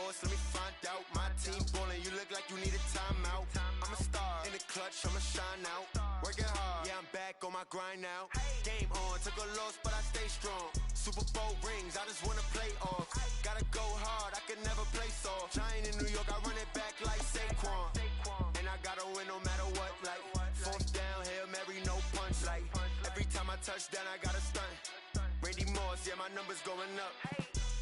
boss, let me find out. My team ballin', you look like you need a timeout. I'm a star, in the clutch, I'ma shine out. Working hard, yeah, I'm back on my grind now. Game on, took a loss, but I stay strong. Super Bowl rings, I just wanna play off. Gotta go hard, I can never play soft. Giant in New York, I run it back like Saquon. And I gotta win no matter what, like fourth down, Hail Mary, no punch. Like every time I touch down, I gotta stunt. Randy Moss, yeah, my numbers going up.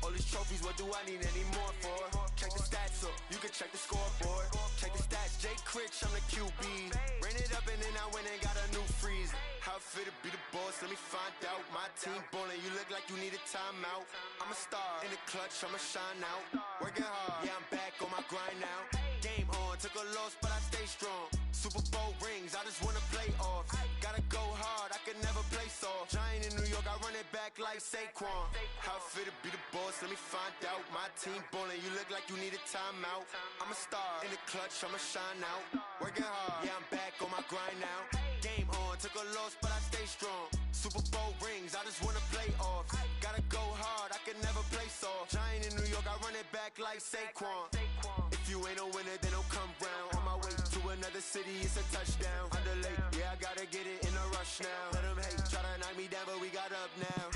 All these trophies, what do I need any more for? Check the stats up, you can check the scoreboard. Check the stats, Jay Critch, I'm the QB. Ran it up and then I went and got a new freeze. How it feel to be the boss, let me find out. My team ballin', you look like you need a timeout. I'm a star, in the clutch, I'ma shine out. Working hard, yeah, I'm back on my grind now. Game on, took a loss, but I stay strong. Super Bowl rings, I just wanna play off. Gotta go hard, I can never play soft. Giant in New York, I run it back like Saquon. How it feel to be the boss, let me find out. My team ballin', you look like you need a timeout. I'm a star, in the clutch, I'ma shine out. Working hard, yeah, I'm back on my grind now. Game on, took a loss, but I stay strong. Super Bowl rings, I just wanna play off. Gotta go hard, I can never play soft. Giant in New York, I run it back like Saquon. If you ain't a winner, then don't come round. On my way to another city, it's a touchdown. Underlay, yeah, I gotta get it in a rush now. Let them hate, try to knock me down, but we got up now.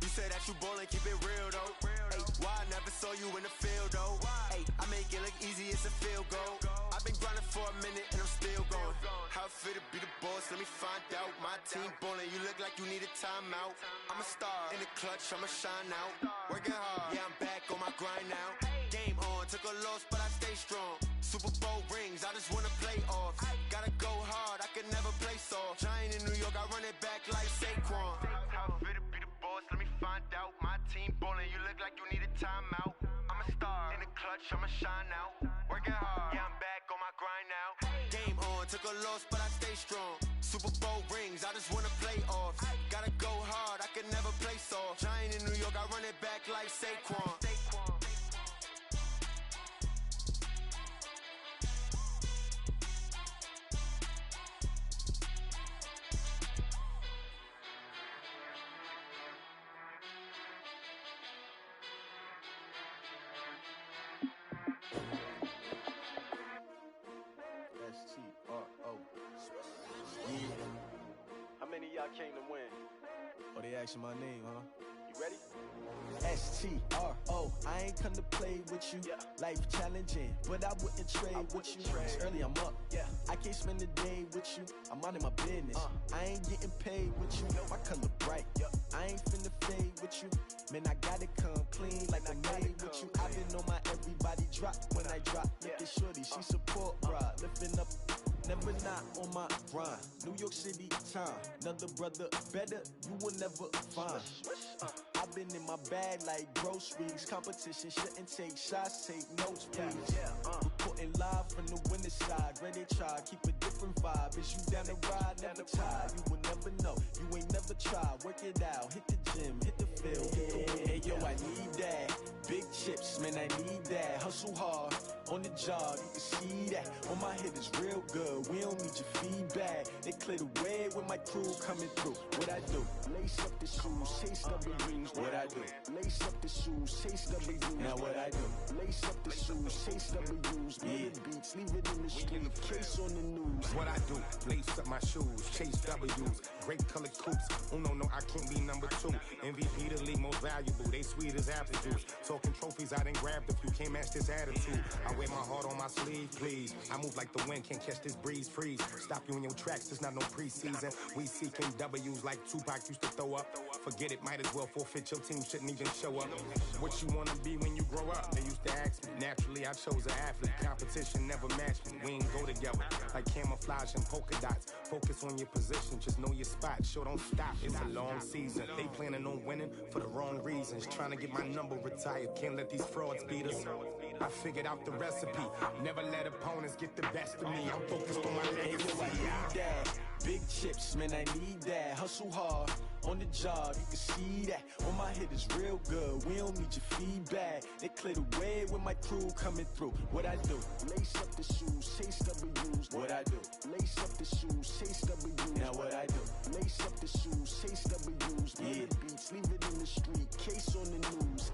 You say that you ballin', keep it real though. Ay, why I never saw you in the field though? Ay, I make it look easy, it's a field goal. I've been grinding for a minute and I'm still going. How it feel to be the boss, let me find out. My team ballin', you look like you need a timeout. I'm a star, in the clutch, I'ma shine out. Working hard, yeah, I'm back on my grind now. Game on, took a loss, but I stay strong. Super Bowl rings, I just wanna play off. Gotta go hard, I can never play soft. Giant in New York, I run it back like Saquon. How it feel to be the boss, let me find out. My team ballin', you look like you need a timeout. I'm a star, in the clutch, I'ma shine out. Working hard, yeah, I'm back on my grind now. Game on, took a loss, but I stay strong. Super Bowl rings, I just wanna play off. Gotta go hard, I can never play soft. Giant in New York, I run it back like Saquon. How many of y'all came to win? Oh, they asking my name, huh? You ready? STRO, I ain't come to play with you. Yeah. Life challenging, but I wouldn't trade with you. It's early, I'm up. Yeah. I can't spend the day with you. I'm minding my business. I ain't getting paid with you. My color bright. I ain't finna fade with you. Man, I gotta come clean like I'm made with you. I've been on my everybody drop when I drop. Look at shorty, she support ride. Lifting up, never not on my grind. New York City time, another brother better, you will never find. I've been in my bag like groceries. Competition shouldn't take shots, take notes, please. Reporting live from the winning side. Ready to try, keep a different vibe. Is you down the ride, never tired. You will never know, you ain't never tried. Work it out, hit the gym, hit the field. Hey yo, I need that. Big chips, man, I need that. Hustle hard, on the job, you can see that. On my head is real good, we don't need your feedback. They clear the way with my crew coming through. What I do? Lace up the shoes, chase W's. What I do? Lace up the shoes, chase W's. Now what I do? Lace up the shoes, chase W's. Yeah. Beats, leave it in the street, case on the news. What I do? Lace up my shoes, chase W's. Great colored coops. Oh no, I can't be number 2. MVP the league most valuable. They sweet as apple juice. Talking trophies, I didn't grab the few. Can't match this attitude. I wear my heart on my sleeve, please. I move like the wind, can't catch this breeze, freeze. Stop you in your tracks, there's not no preseason. We seeking W's like Tupac used to throw up. Forget it, might as well forfeit. Your team shouldn't even show up. What you wanna be when you grow up? They used to ask me. Naturally, I chose an athlete. Competition never matched me. We ain't go together like camouflage and polka dots. Focus on your position, just know your spot. Sure, don't stop. It's a long season. They planning on winning for the wrong reasons. Trying to get my number retired. Can't let these frauds beat us. I figured out the recipe. Never let opponents get the best of me. I'm focused on my legacy. Big chips, man, I need that. Hustle hard, on the job, you can see that. On my head is real good, we don't need your feedback. They clear the way with my crew coming through. What I do? Lace up the shoes, chase W's. What I do? Lace up the shoes, chase W's. Now what I do? Lace up the shoes, chase W's. Yeah. Beats, leave it in the street, case on the news.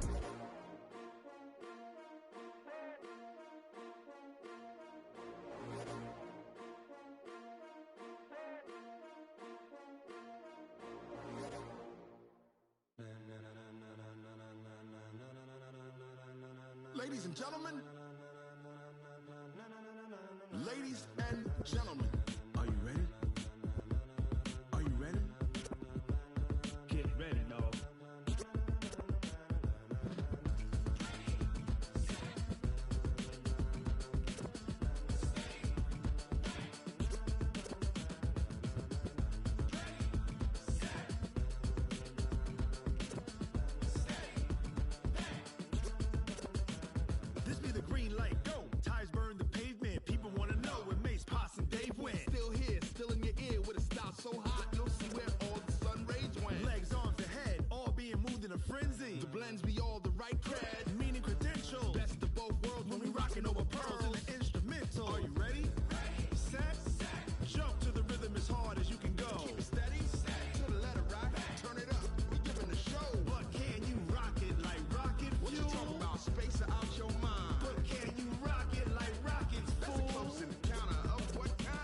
Ladies and gentlemen. Ladies and gentlemen. Are you ready? Are you ready? Get ready, dog. This be the green light, go. Tires burn the pavement. People wanna know where Mace, Potts, and Dave went. Still here, still in your ear with a style so hot, you'll see where all the sun rays went. Legs, arms, and head, all being moved in a frenzy. The blends be all the right cred, meaning credentials. Best of both worlds when we rockin' over pearls in the instrumental. Are you ready? Set, jump to the rhythm as hard as you can go. Keep it steady, to the letter right. Turn it up, we giving the show. But can you rock it like rocket fuel? What you talking about? Space out your mind. But can you rock it like rockets, fool? That's a close encounter of what kind?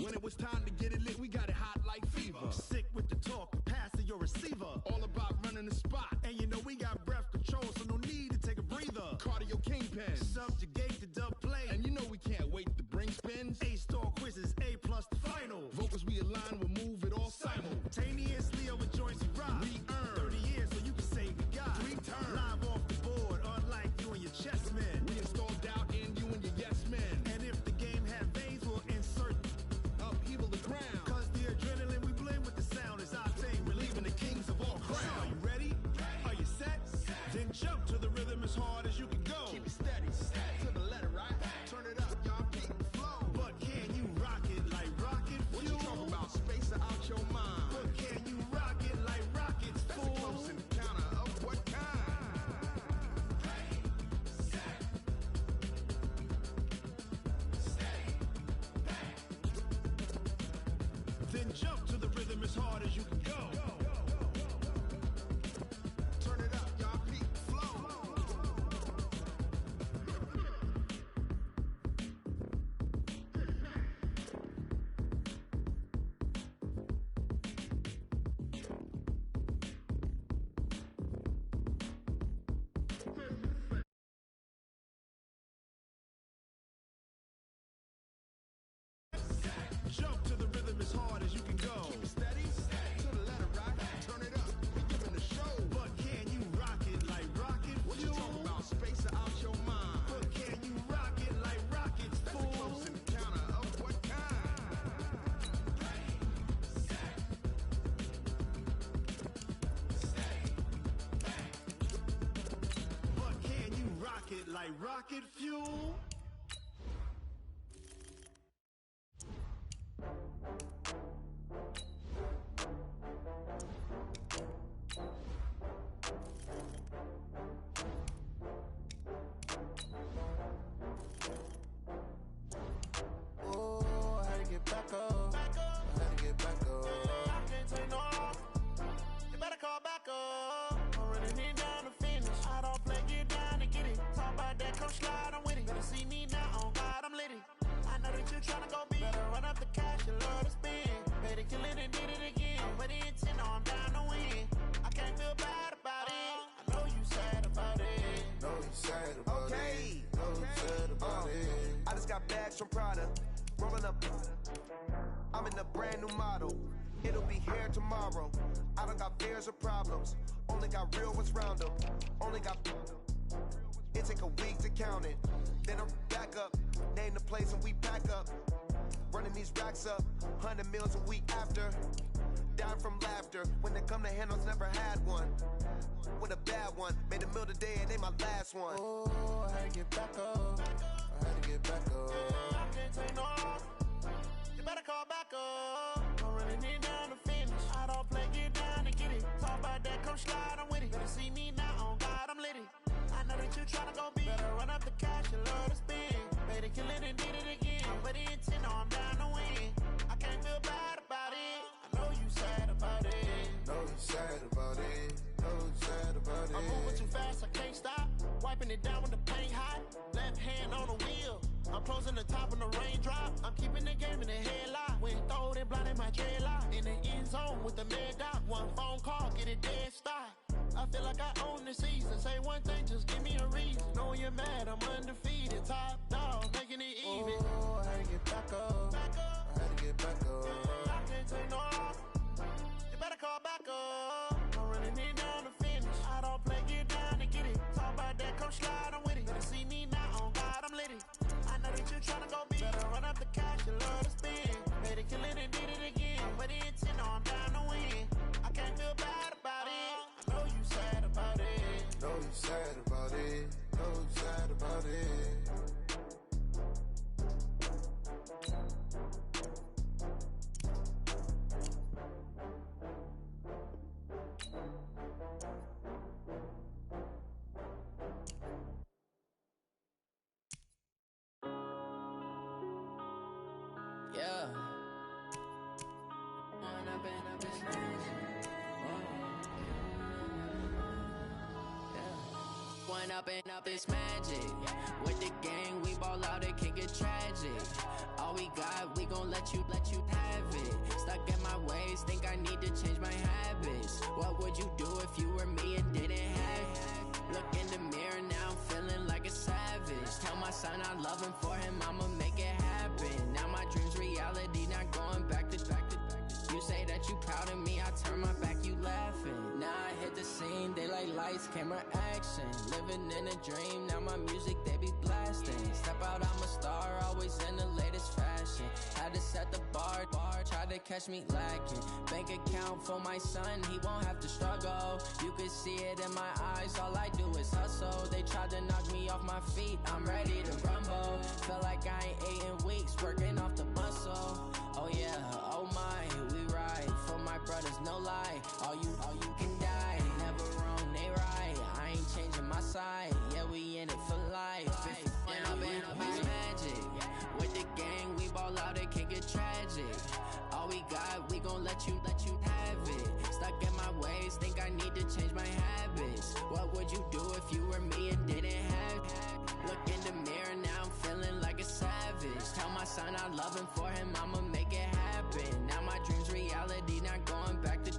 When it was time to get it lit, we got it hot like fever. Sick with the talk, pass to your receiver. All about running the spot. And you know we got breath control, so no need to take a breather. Cardio kingpin, subjugate the dub play. And you know we can't wait to bring spins. A-star quizzes, A+ the final. Vocals we align, we'll move it all simultaneously over joints we rock. We earn 30 years so you can say we got 3 turns. Live off the board, unlike you and your chess men. We install doubt in you and your yes men. And if the game had veins, we'll insert upheaval the ground. Cause the adrenaline we blend with the sound is our thing, relieving the kings of all crowns. So are you ready? Are you set? Then jump to the rhythm as hard as you can go. Keep it steady, to the letter right. Turn it up, y'all keep it flow. But can you rock it like rocket fuel? What you talking about? Space out your mind. But can you rock it like rockets, fool? That's a close encounter of what kind? Then jump to the rhythm as hard as you can go. Turn it up, y'all peak flow. Jump to the rhythm as hard as you can go. Keep it steady, to the letter right. Turn it up, we giving the show. But can you rock it like rocket fuel? What you talking about? Space out your mind. But can you rock it like rockets, fool? That's a close encounter of what kind? But can you rock it like rocket fuel? Oh, I had to get back up. I had to get back up. I can't take no loss. You better call back up. I'm running it down to finish. I don't play, get down to get it. Talk about that, come slide, I'm with it. Better see me now, on God, I'm lit it. I know that you tryna go big. Better run up the cash, you love to spend. Better kill it and did it again. With the intent, I'm down to win. I can't feel bad about it. I know you sad about it. No, you sad about it. No, you sad about it. I just got bags from Prada, rolling up. I'm in a brand new model. It'll be here tomorrow. I don't got fears or problems. Only got real ones round them. Only got. It take a week to count it. Then I'm back up. Name the place and we pack up. Running these racks up. 100 meals a week after. Down from laughter. When they come to handles, never had one. With a bad one. Made a meal today and they my last one. Oh, I had to get back up. I had to get back up. I can't take no loss. You better call back up. I'm running it down to finish. I don't play, get down to get it. Talk about that, come slide, I'm with it. Better see me now, on God, I'm lit it. I know that you tryna go big. Better run up the cash, you love to spend. Better kill it and did it again. With the intent, no, I'm down to win. I can't feel bad about it. I know you sad about it. No, you sad about it. No, you sad about it. I'm moving too fast, I can't stop. Wiping it down when the paint hot. Left hand on the wheel. I'm closing the top on the raindrop. I'm keeping the game in the headlock. When throwed and blinded my dreadlock. In the end zone with the mad dot. One phone call, get it dead stop. I feel like I own the season. Say one thing, just give me a reason. Know you're mad, I'm undefeated. Top dog, making it even. Oh, I had to get back up. I had to get back up. I can't take no loss. You better call back up. I'm running it down to finish. I don't play, get down to get it. Talk about that, come slide, I'm with it. Better see me now, on God, I'm lit it. I know that you tryna go big. Better run up the cash, you love to spin. Made it, kill it, and did it again. But the intent, I'm down to win. I can't feel bad about it. I know you sad about it. Know you sad about it. Know you sad about it. Yeah. One up and up is magic. With the gang, we ball out, it can get tragic. All we got, we gon' let you have it. Stuck in my ways, think I need to change my habits. What would you do if you were me and didn't have it? Look in the mirror, now I'm feeling like a savage. Tell my son I love him, for him I'ma make it happen. Now my dream's reality, not going back to. You say that you proud of me, I turn my back, you laughing. Now I hit the scene, they like lights, camera, action. Living in a dream, now my music, they be blasting. Step out, I'm a star, always in the latest fashion. Had to set the bar, tried to catch me lacking. Bank account for my son, he won't have to struggle. You can see it in my eyes, all I do is hustle. They tried to knock me off my feet, I'm ready to rumble. Feel like I ain't ate in weeks, working off the muscle. Oh yeah, oh my, we ride for my brothers, no lie. All you can die, never wrong, they right. I ain't changing my side, yeah, we in it for life. When I've been up is magic. With the gang, we ball out, it can get tragic. All we got, we gon' let you have it. Stuck in my ways, think I need to change my habits. What would you do if you were me and didn't have it? Look in the mirror, now I'm feeling like a savage. Tell my son I love him, for him I'ma make it happen. Now my dream's reality, not going back to.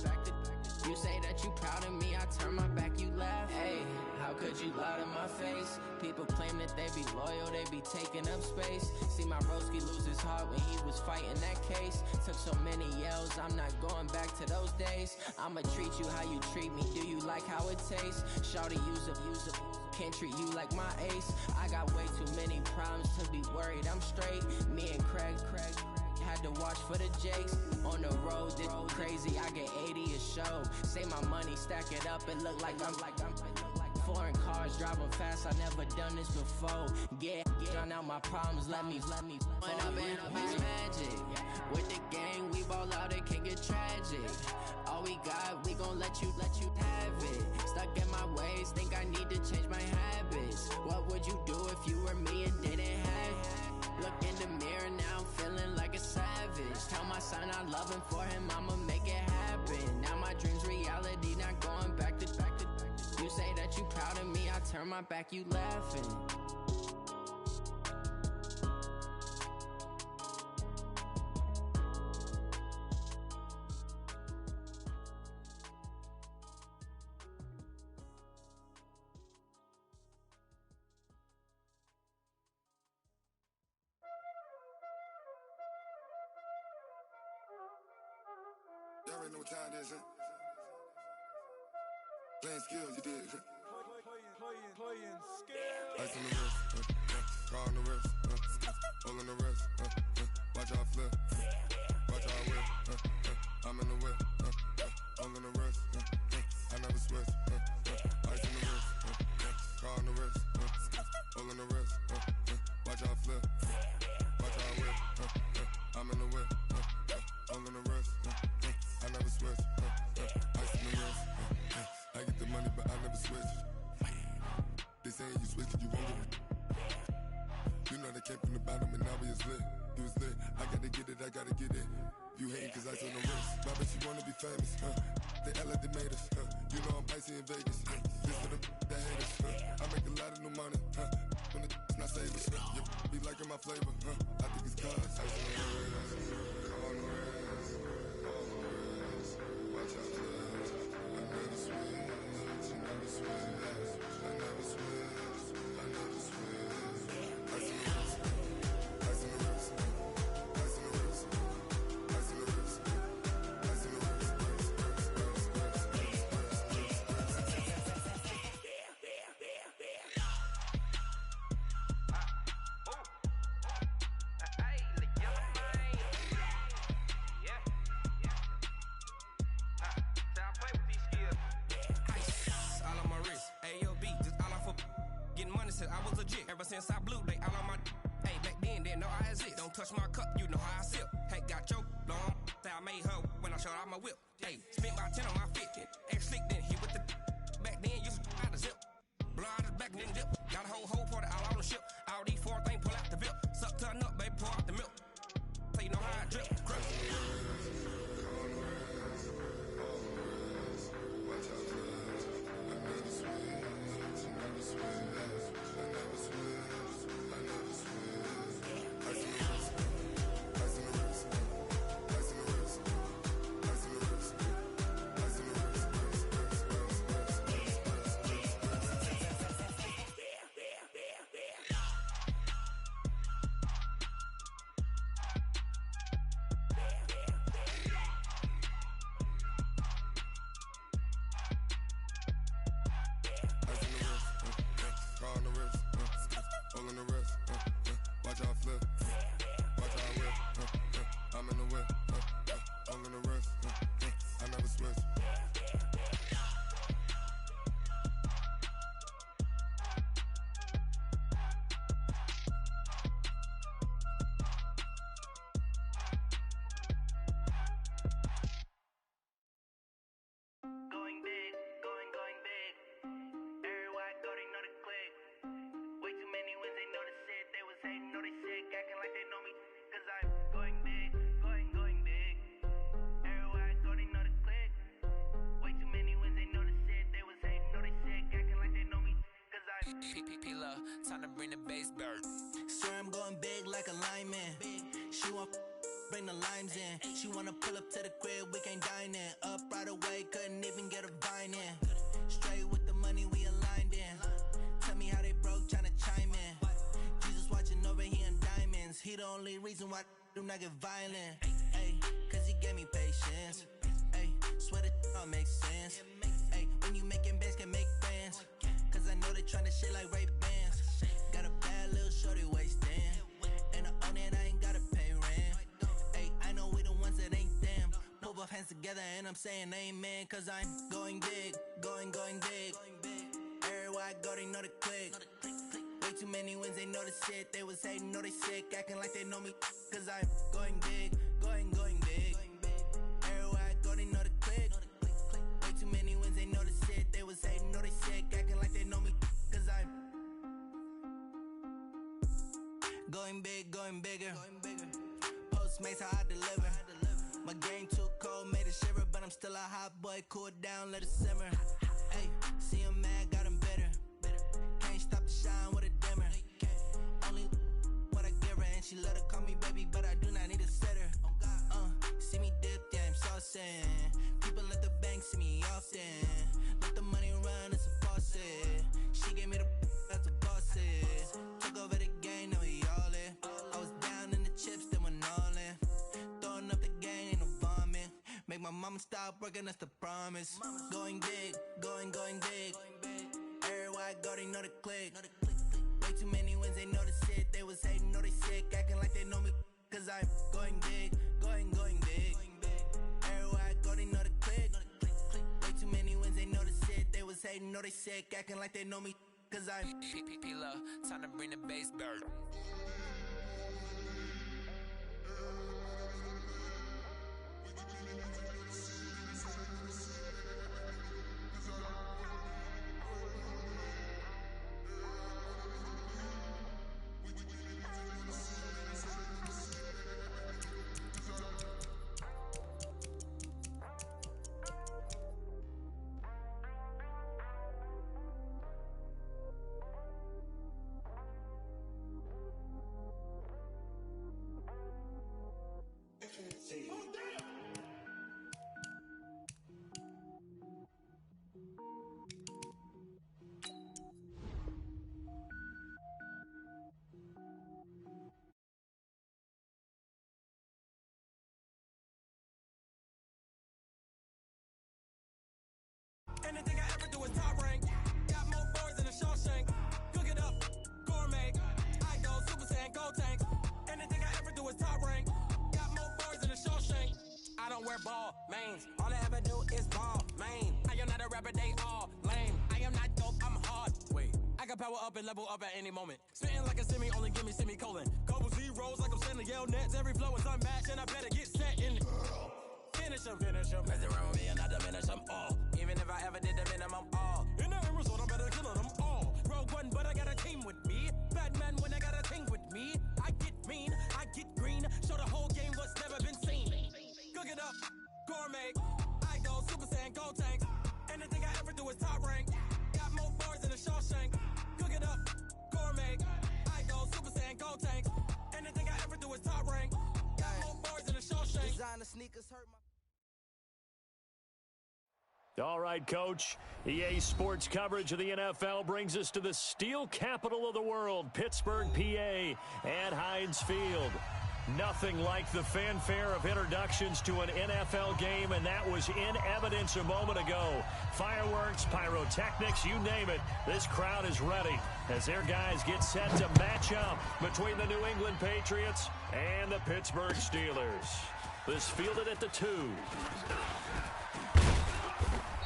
You say that you proud of me, I turn my back, you laugh. Hey, how could you lie to my face? People claim that they be loyal, they be taking up space. See my broski lose his heart when he was fighting that case. Took so many yells, I'm not going back to those days. I'ma treat you how you treat me, do you like how it tastes? Shawty, use up, can't treat you like my ace. I got way too many problems to be worried, I'm straight. Me and Craig had to watch for the Jakes. On the road, this crazy, I get 80 a show. Say my money, stack it up, it look like I'm foreign cars, driving fast, I never done this before. Get drown out my problems, let me When I've been up is magic. With the gang, we ball out, it can get tragic. All we got, we gon' let you have it. Stuck in my ways, think I need to change my habits. What would you do if you were me and didn't have it? Look in the mirror, now I'm feeling like a savage. Tell my son I love him, for him I'ma make it happen. Now my dream's reality, not going back to. You say that you proud of me, I turn my back, you laughing. Y'all already know what time it is, huh? Playing skills, you did. Playing skills. Ice on the wrist, car on the wrist, all on the wrist, watch how I flip, watch how I whip, I'm in the whip, all on the wrist, I never switch, ice on the wrist, car on the wrist, all on the wrist, watch how I flip, watch how I whip, I'm in the whip, all on the wrist, I never switch, ice on the wrist, I get the money but I never switch. They saying you switch and you won't get it. You know they came from the bottom and now we is lit. You was lit, I gotta get it, I gotta get it. You hating cause ice on the wrist. My bitch, you wanna be famous, They act like they made us, You know I'm icy in Vegas, This for the that hate us, I make a lot of new money, When the not save us, You be like a my flavor, I think it's cause ice on the wrist, on the wrist, on the wrist. Watch out, cuz I never switch, I never switch, I never switch, I never switch. Ice on the wrist, ice on the wrist, ice on the wrist, ice on the wrist, ice on the wrist. I was legit. Ever since I blew, they all on my hey, back then, didn't know I exist. Don't touch my cup, you know how I sip. Hey, got your long. Say I made her when I showed out my whip. Hey, spent my 10 on my fit. Ex slick, then hit with the back then, used to out the zip. Blow out the back, then dip. Got a whole party all on the ship. All these four things, pull out the VIP. Suck, turn up, baby, pour out the milk. So you know how I drip. Grip. Time to bring the bass bird. Swear I'm going big like a lineman. She want bring the limes in. She wanna pull up to the crib, we can't dine in. Up right away, couldn't even get a vine in. Straight with the money, we aligned in. Tell me how they broke, tryna chime in. Jesus watching over, he in diamonds. He the only reason why I do not get violent. Ay, cause he gave me patience. Ay, swear that all makes sense. Ay, when you making bands, can make friends. Cause I know they tryna shit like Ray-Bans. Got a bad little shorty wasting. And I own it, I ain't gotta pay rent. Ay, I know we the ones that ain't them. Put both hands together and I'm saying amen. Cause I'm going big, going big. Everywhere I go, they know the click. Way too many wins, they know the shit. They was hating, know they sick, acting like they know me. Cause I'm going big, going big. Everywhere I go, they know the click. Way too many wins, they know the shit. They was hating, know they sick, acting like they know me. Cause I'm going big, going bigger. Postmates how I deliver. My game too cold, made a shiver, but I'm still a hot boy. Cool it down, let it simmer. Hey, see him mad, got him bitter. Can't stop the shine with a dimmer. Only what I give her, and she let her call me baby, but I do not need a sitter. See me dip, yeah, I'm saucing. People at the bank see me often. Let the money run, it's a faucet. She gave me the that's a faucet. Took over the game, now we all in. I was down in the chips, then went all in. Throwing up the game, ain't no vomit. Make my mama stop working, that's the promise. Going big, going big. Everywhere I go, they know the click. Way too many wins, they know the shit. They was hating, know they sick, acting like they know me. Cause I'm going big, going big. Everywhere I go, they know the click. Way too many wins, they know the shit. They was hating, know they sick, acting like they know me. Cause I'm P-P-P-Love, time to bring the bass bird. ball mains. All I ever do is ball main. I am not a rapper, they all lame. I am not dope, I'm hard. Wait, I can power up and level up at any moment. Spitting like a semi, only give me semicolon. Couple zeros like I'm sending yell nets. Every flow is unmatched and I better get set in. Finish them. Mess around with me and I diminish them all. Even if I ever did the minimum all. In the end result, I better kill them all. Rogue one, but I got a team with me. Batman when I got a team with me. I get mean, I get green. Show the whole game what's never been seen. Cook it up, gourmet. I go Super Saiyan, Gold Tank. Anything I ever do is top rank. Got more bars than a Shawshank. Cook it up, gourmet. I go Super Saiyan, Gold Tank. Anything I ever do is top rank. Got more bars than a Shawshank. Designer sneakers hurt my... All right, Coach. EA Sports coverage of the NFL brings us to the steel capital of the world, Pittsburgh, PA, at Heinz Field. Nothing like the fanfare of introductions to an NFL game, and that was in evidence a moment ago. Fireworks, pyrotechnics, you name it. This crowd is ready as their guys get set to match up between the New England Patriots and the Pittsburgh Steelers. This fielded at the 2.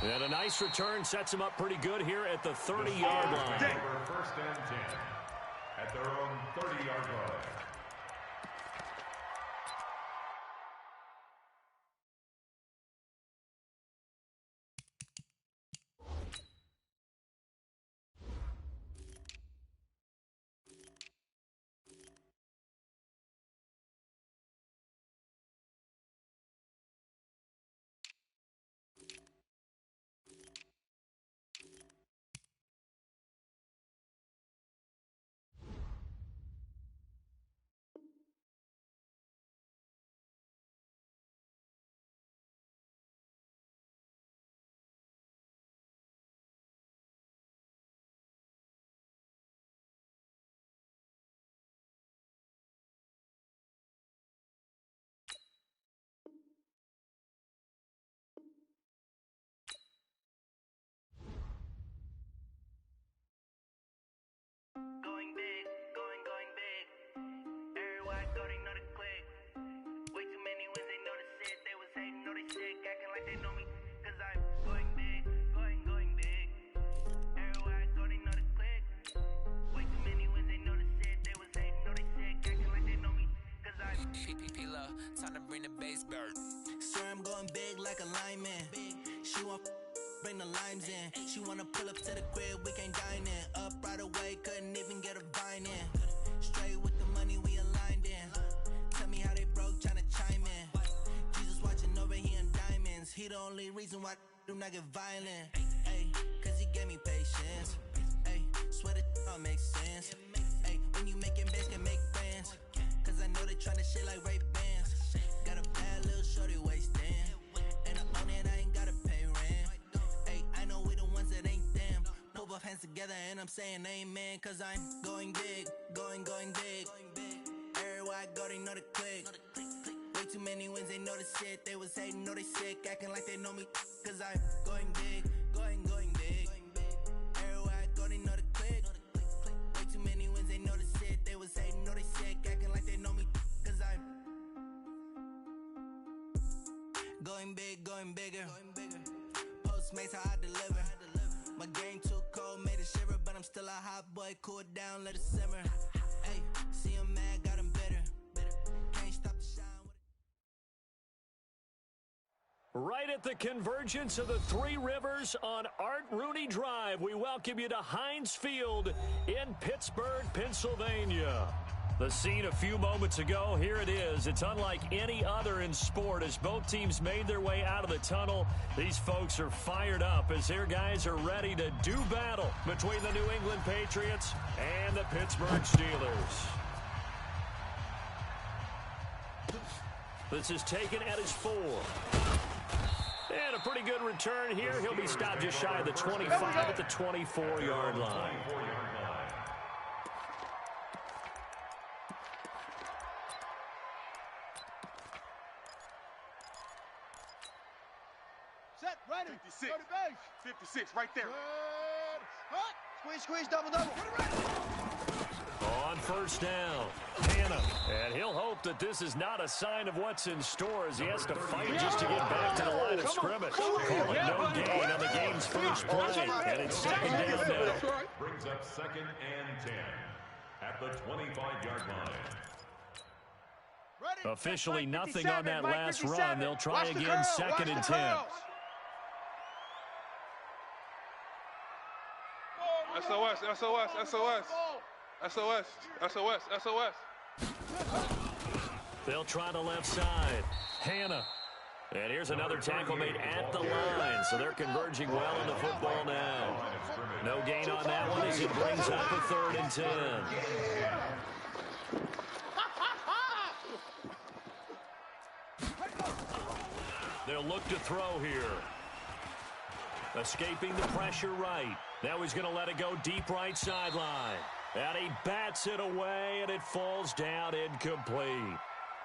And a nice return sets him up pretty good here at the 30-yard line. First and 10 at their own 30-yard line. Going big, going big. Everywhere I go, they know the click. Way too many wins, they know the shit. They was hating, know they sick, acting like they know me. Cause I'm going big, going big. Everywhere I go, they know the click. Way too many wins, they know the shit. They was hating, know they sick, acting like they know me. Cause I'm P-P-P-Love, time to bring the bass bird. sir, I'm going big like a lineman. She want bring the limes in. She wanna pull up to the crib, we can't dine in. Up right away, couldn't even get a vine in. Straight with the money, we aligned in. Tell me how they broke, tryna chime in. Jesus watching over here in diamonds. He the only reason why I do not get violent. Ay, cause he gave me patience. Ay, swear that all makes sense. Ay, when you making bands, can make friends. Cause I know they tryna shit like Ray-Bans. Got a bad little shorty wasting. And I own it, I ain't gotta pay rent. Ay, I know we the ones that ain't them. Put both hands together and I'm saying amen. Cause I'm going big, going big. Everywhere I go, they know the click. Way too many wins, they know the shit. They was hating, know they sick, acting like they know me. Cause I'm going big, going big. Everywhere I go, they know the click. Way too many wins, they know the shit. They was hating, know they sick, acting like they know me. Cause I'm going big, going bigger. Postmates how I deliver. My game too cold, made it shiver, but I'm still a hot boy. Cool it down, let it simmer. Hey, see him mad, got him bitter. Can't stop the shine. Right at the convergence of the Three Rivers on Art Rooney Drive, we welcome you to Heinz Field in Pittsburgh, Pennsylvania. The scene a few moments ago, here it is. It's unlike any other in sport as both teams made their way out of the tunnel. These folks are fired up as their guys are ready to do battle between the New England Patriots and the Pittsburgh Steelers. This is taken at his 4. And a pretty good return here. He'll be stopped just shy of the 25 at the 24-yard line. Set, ready. 56. Go to base. 56, right there. Good. Hut. Squeeze, double. On first down. Hannah. And he'll hope that this is not a sign of what's in store as he has to fight just to get back to the line of scrimmage. Calling no gain on the game's first play. And it's second down now. Brings up 2nd and 10 at the 25-yard line. Officially nothing on that last run. They'll try again, 2nd and 10. SOS, SOS, SOS. SOS, SOS, SOS. They'll try the left side. Hannah. And here's another tackle made at the line, so they're converging well into football now. No gain on that one as it brings up a 3rd and 10. They'll look to throw here. Escaping the pressure right. Now he's going to let it go deep right sideline. And he bats it away, and it falls down incomplete.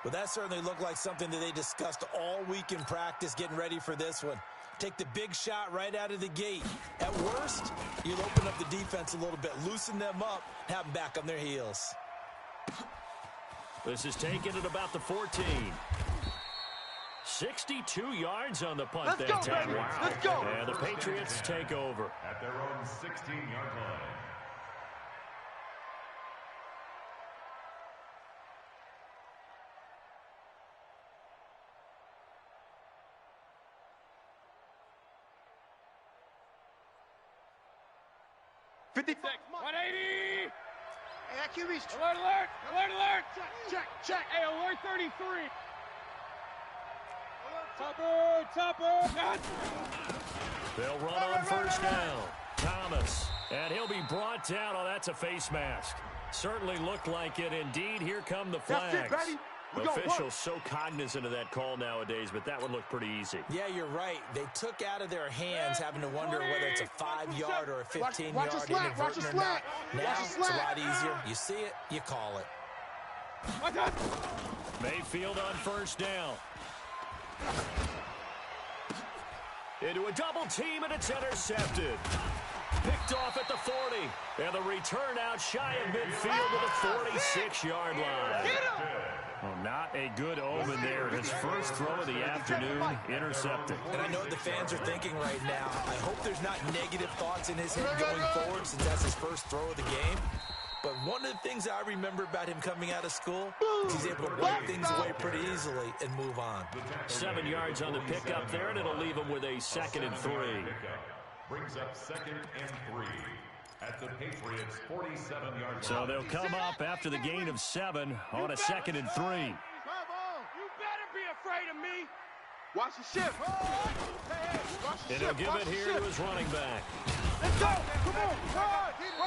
Well, that certainly looked like something that they discussed all week in practice getting ready for this one. Take the big shot right out of the gate. At worst, you'll open up the defense a little bit, loosen them up, have them back on their heels. This is taken at about the 14. 62 yards on the punt that time. Wow. Let's go. And the Patriots take over. At their own 16-yard line. $50. 180. Hey, that QB's... Alert, alert, alert, alert. Check. Hey, alert 33. Topper. They'll run on first down. Thomas. And he'll be brought down. Oh, that's a face mask. Certainly looked like it. Indeed, here come the flags. That's it, Brady. Officials so cognizant of that call nowadays, but that one looked pretty easy. Yeah, you're right. They took out of their hands having to wonder whether it's a 5-yard or a 15-yard inadvertent or not. Now it's a lot easier. You see it, you call it. Mayfield on first down. Into a double team, and it's intercepted. Picked off at the 40. And the return out shy of midfield to the 46-yard line. Well, not a good omen there. His first throw of the afternoon, intercepted. And I know what the fans are thinking right now. I hope there's not negative thoughts in his head going forward since that's his first throw of the game. But one of the things I remember about him coming out of school is he's able to wipe things away pretty easily and move on. 7 yards on the pickup there, and it'll leave him with a 2nd and 3. Brings up 2nd and 3 at the Patriots' 47-yard line. So they'll come up after the gain of 7 on a 2nd and 3. You better be afraid of me. Watch the shift. And he'll give it here to his running back. Let's go. Come on.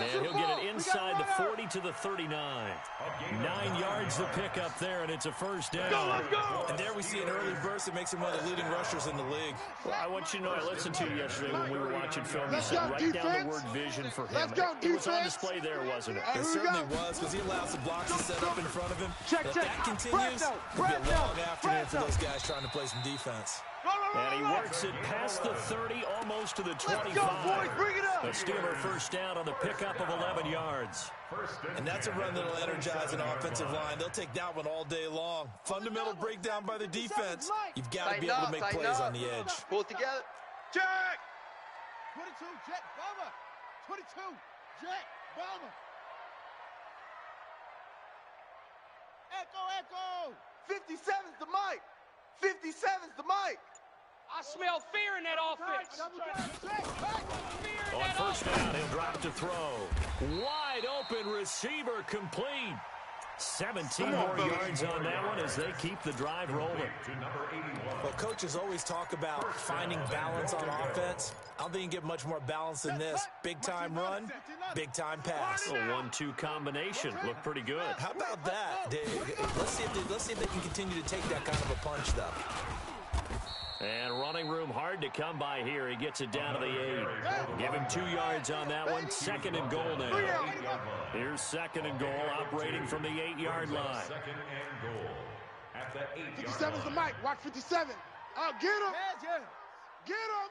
And he'll get it inside the 40 to the 39. 9 yards to pick up there, and it's a first down. Let's go. And there we see an early burst that makes him one of the leading rushers in the league. Well, I want you to know, I listened to you yesterday when we were watching film. You said write down the word vision for him. It was on display there, wasn't it? It certainly was, because he allows the blocks to set up in front of him. If that continues, it'll be a long afternoon for those guys trying to play some defense. And he works it past the 30, almost to the 25. The Steeler first down on the pickup of 11 yards. And that's a run that'll energize an offensive line. They'll take that one all day long. Fundamental breakdown by the defense. You've got to be able to make plays on the edge. Pull it together. Jack. 22, Jet, bomber. 22, Jet, bomber. Echo. 57's the mic. 57's the mic. I smell fear in that offense. On first down, he'll drop to throw. Wide open receiver complete. 17 more yards on that one as they keep the drive rolling. Well, coaches always talk about finding balance on offense. I don't think you can get much more balance than this. Big-time run, big-time pass. A 1-2 combination. Looked pretty good. How about that? Let's see if they can continue to take that kind of a punch, though. And running room hard to come by here. He gets it down to the 8. Give him 2 yards on that one. 2nd and goal now. Here's 2nd and goal, operating from the 8-yard line. 2nd and goal at the 8-yard 57's the mic. Watch 57. Oh, get him. Get him.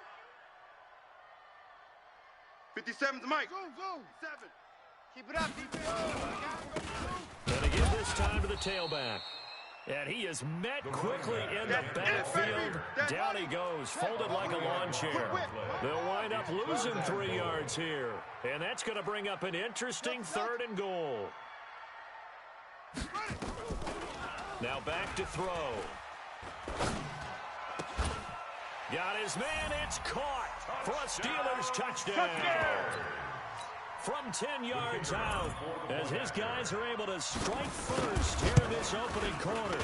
57's the mic. Zoom. 7. Keep it up, defense. time to the tailback. And he is met quickly in the backfield. Down he goes, folded like a lawn chair. They'll wind up losing 3 yards here. And that's going to bring up an interesting 3rd and goal. Now back to throw. Got his man, it's caught for a Steelers touchdown. From 10 yards out, as his guys are able to strike first here in this opening quarter.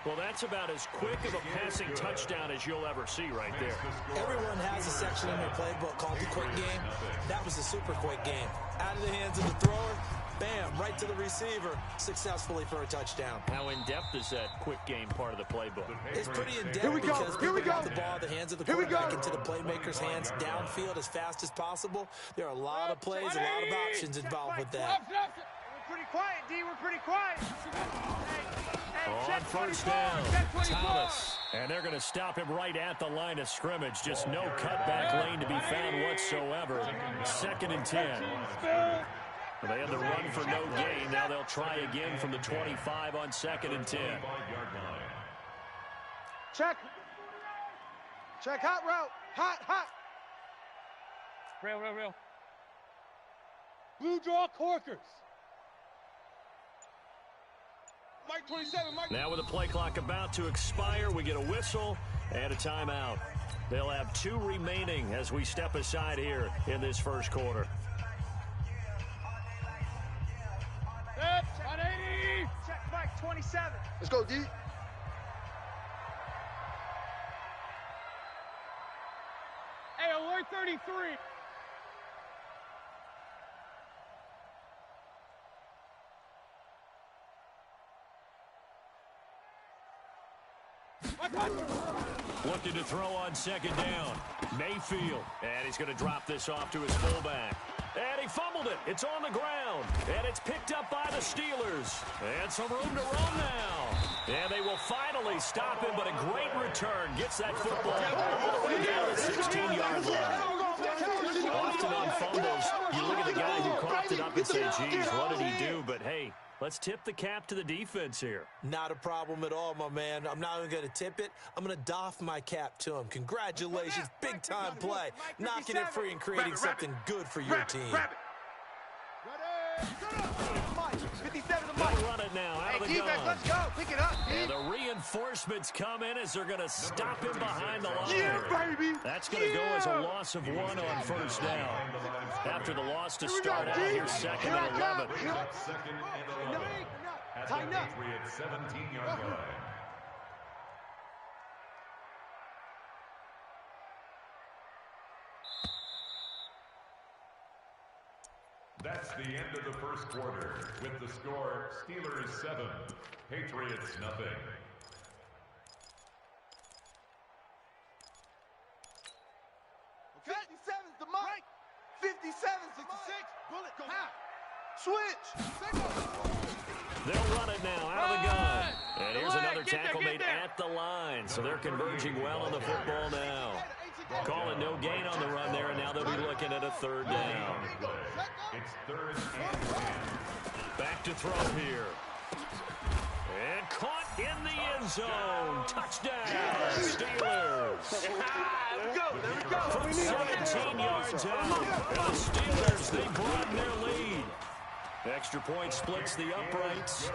Well, that's about as quick of a passing touchdown as you'll ever see right there. Everyone has a section in their playbook called the quick game. That was a super quick game. Out of the hands of the thrower, bam, right to the receiver, successfully for a touchdown. How in-depth is that quick game part of the playbook? It's pretty in-depth because people got the ball in the hands of the quarterback into the playmaker's hands downfield as fast as possible. There are a lot of plays, a lot of options involved with that. We're pretty quiet, D. We're pretty quiet. On first down, Thomas. And they're going to stop him right at the line of scrimmage. Just no cutback lane to be found whatsoever. 2nd and 10. They had the run for no gain. Now they'll try again from the 25 on 2nd and 10. Check. Check, hot route. Hot. Real. Blue draw corkers. Mike 27, Mike. Now with the play clock about to expire, we get a whistle and a timeout. They'll have 2 remaining as we step aside here in this first quarter. Check, Mike 27. Let's go, D. Hey, alert 33. Looking to throw on 2nd down. Mayfield. And he's going to drop this off to his fullback. And he fumbled it. It's on the ground. And it's picked up by the Steelers. And some room to run now. And they will finally stop him, but a great return. Gets that football all the way down the 16-yard line. Often on fumbles, you look at the guy who coughed it up and say, geez, what did he do? But, hey, let's tip the cap to the defense here. Not a problem at all, my man. I'm not even going to tip it. I'm going to doff my cap to him. Congratulations. Big-time play. Knocking it free and creating something good for your team. Mike, 57 to They'll Mike. run it now out of the defense, gun. let's go. Pick it up, And the reinforcements come in as they're going to stop him behind the line. Yeah, baby. That's going to go as a loss of 1 on first down. After the loss to start out here, 2nd and 11. 2nd and 11. At the Patriots 17-yard line. That's the end of the first quarter. With the score, Steelers 7, Patriots nothing. Okay. 57's the Mike. 57's 66. Bullet, go. Switch. They'll run it now out of the gun. And here's another tackle made at the line. So they're converging well on the football now. Calling no gain on the run there, and now they'll be looking at a 3rd down. It's 3rd and 10. Back to throw here. And caught in the end zone. Touchdown, Steelers. There we go. From 17 yards out. And the Steelers, they broaden their lead. Extra point splits the uprights.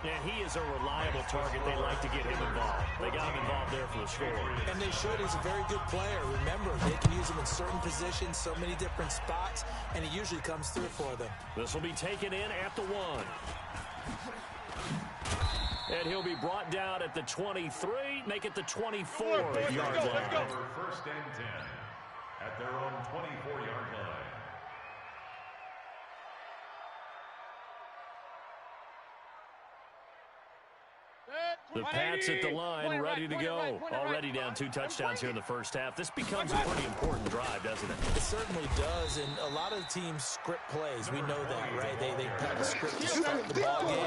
And he is a reliable target. They like to get him involved. They got him involved there for the score. And they should. He's a very good player. Remember, they can use him in certain positions, so many different spots, and he usually comes through for them. This will be taken in at the 1. And he'll be brought down at the 23, make it the 24-yard line. 1st and 10 at their own 24-yard line. The Pats at the line, ready to go. Already down 2 touchdowns here in the first half. This becomes a pretty important drive, doesn't it? It certainly does, and a lot of teams script plays. We know that, right? They have a script to start the ball game,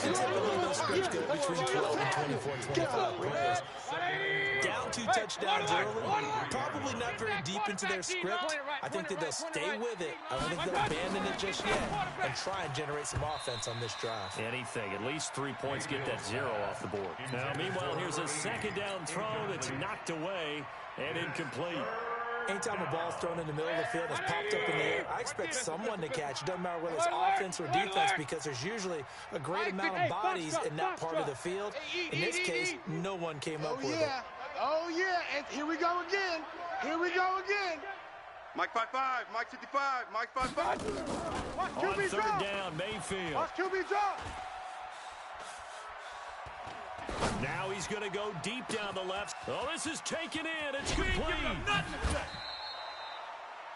and typically those scripts go between 12 and 24, 25 plays. Down down 2 touchdowns early, probably not very deep into their script. I think that they'll stay with it. I don't think they'll abandon it just yet and try and generate some offense on this drive. Anything. At least 3 points get that 0 off the board. Now, meanwhile, here's a second down throw that's knocked away and incomplete. Anytime a ball's thrown in the middle of the field and it's popped up in the air, I expect someone to catch. It doesn't matter whether it's offense or defense because there's usually a great amount of bodies in that part of the field. In this case, no one came up with it. Oh, yeah. And here we go again. Here we go again. Mike 5-5, Mike 55, Mike 5-5. Watch On QB third drop. down, Mayfield. Watch QB drop. Now he's going to go deep down the left. Oh, this is taken in. It's complete.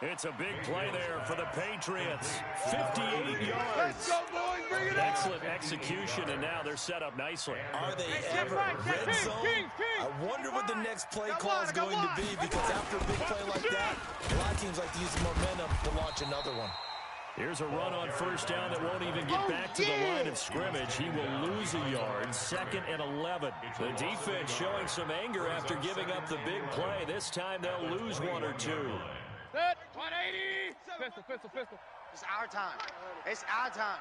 It's a big play there for the Patriots. 58 yards. Let's go, boys. Bring it on. Excellent execution, and now they're set up nicely. Are they ever? Red zone? I wonder what the next play call is going to be because after a big play like that, a lot of teams like to use the momentum to launch another one. Here's a run on first down that won't even get back to the line of scrimmage. He will lose a yard. 2nd and 11. The defense showing some anger after giving up the big play. This time they'll lose 1 or 2. Set. 180. Pistol. It's our time. It's our time.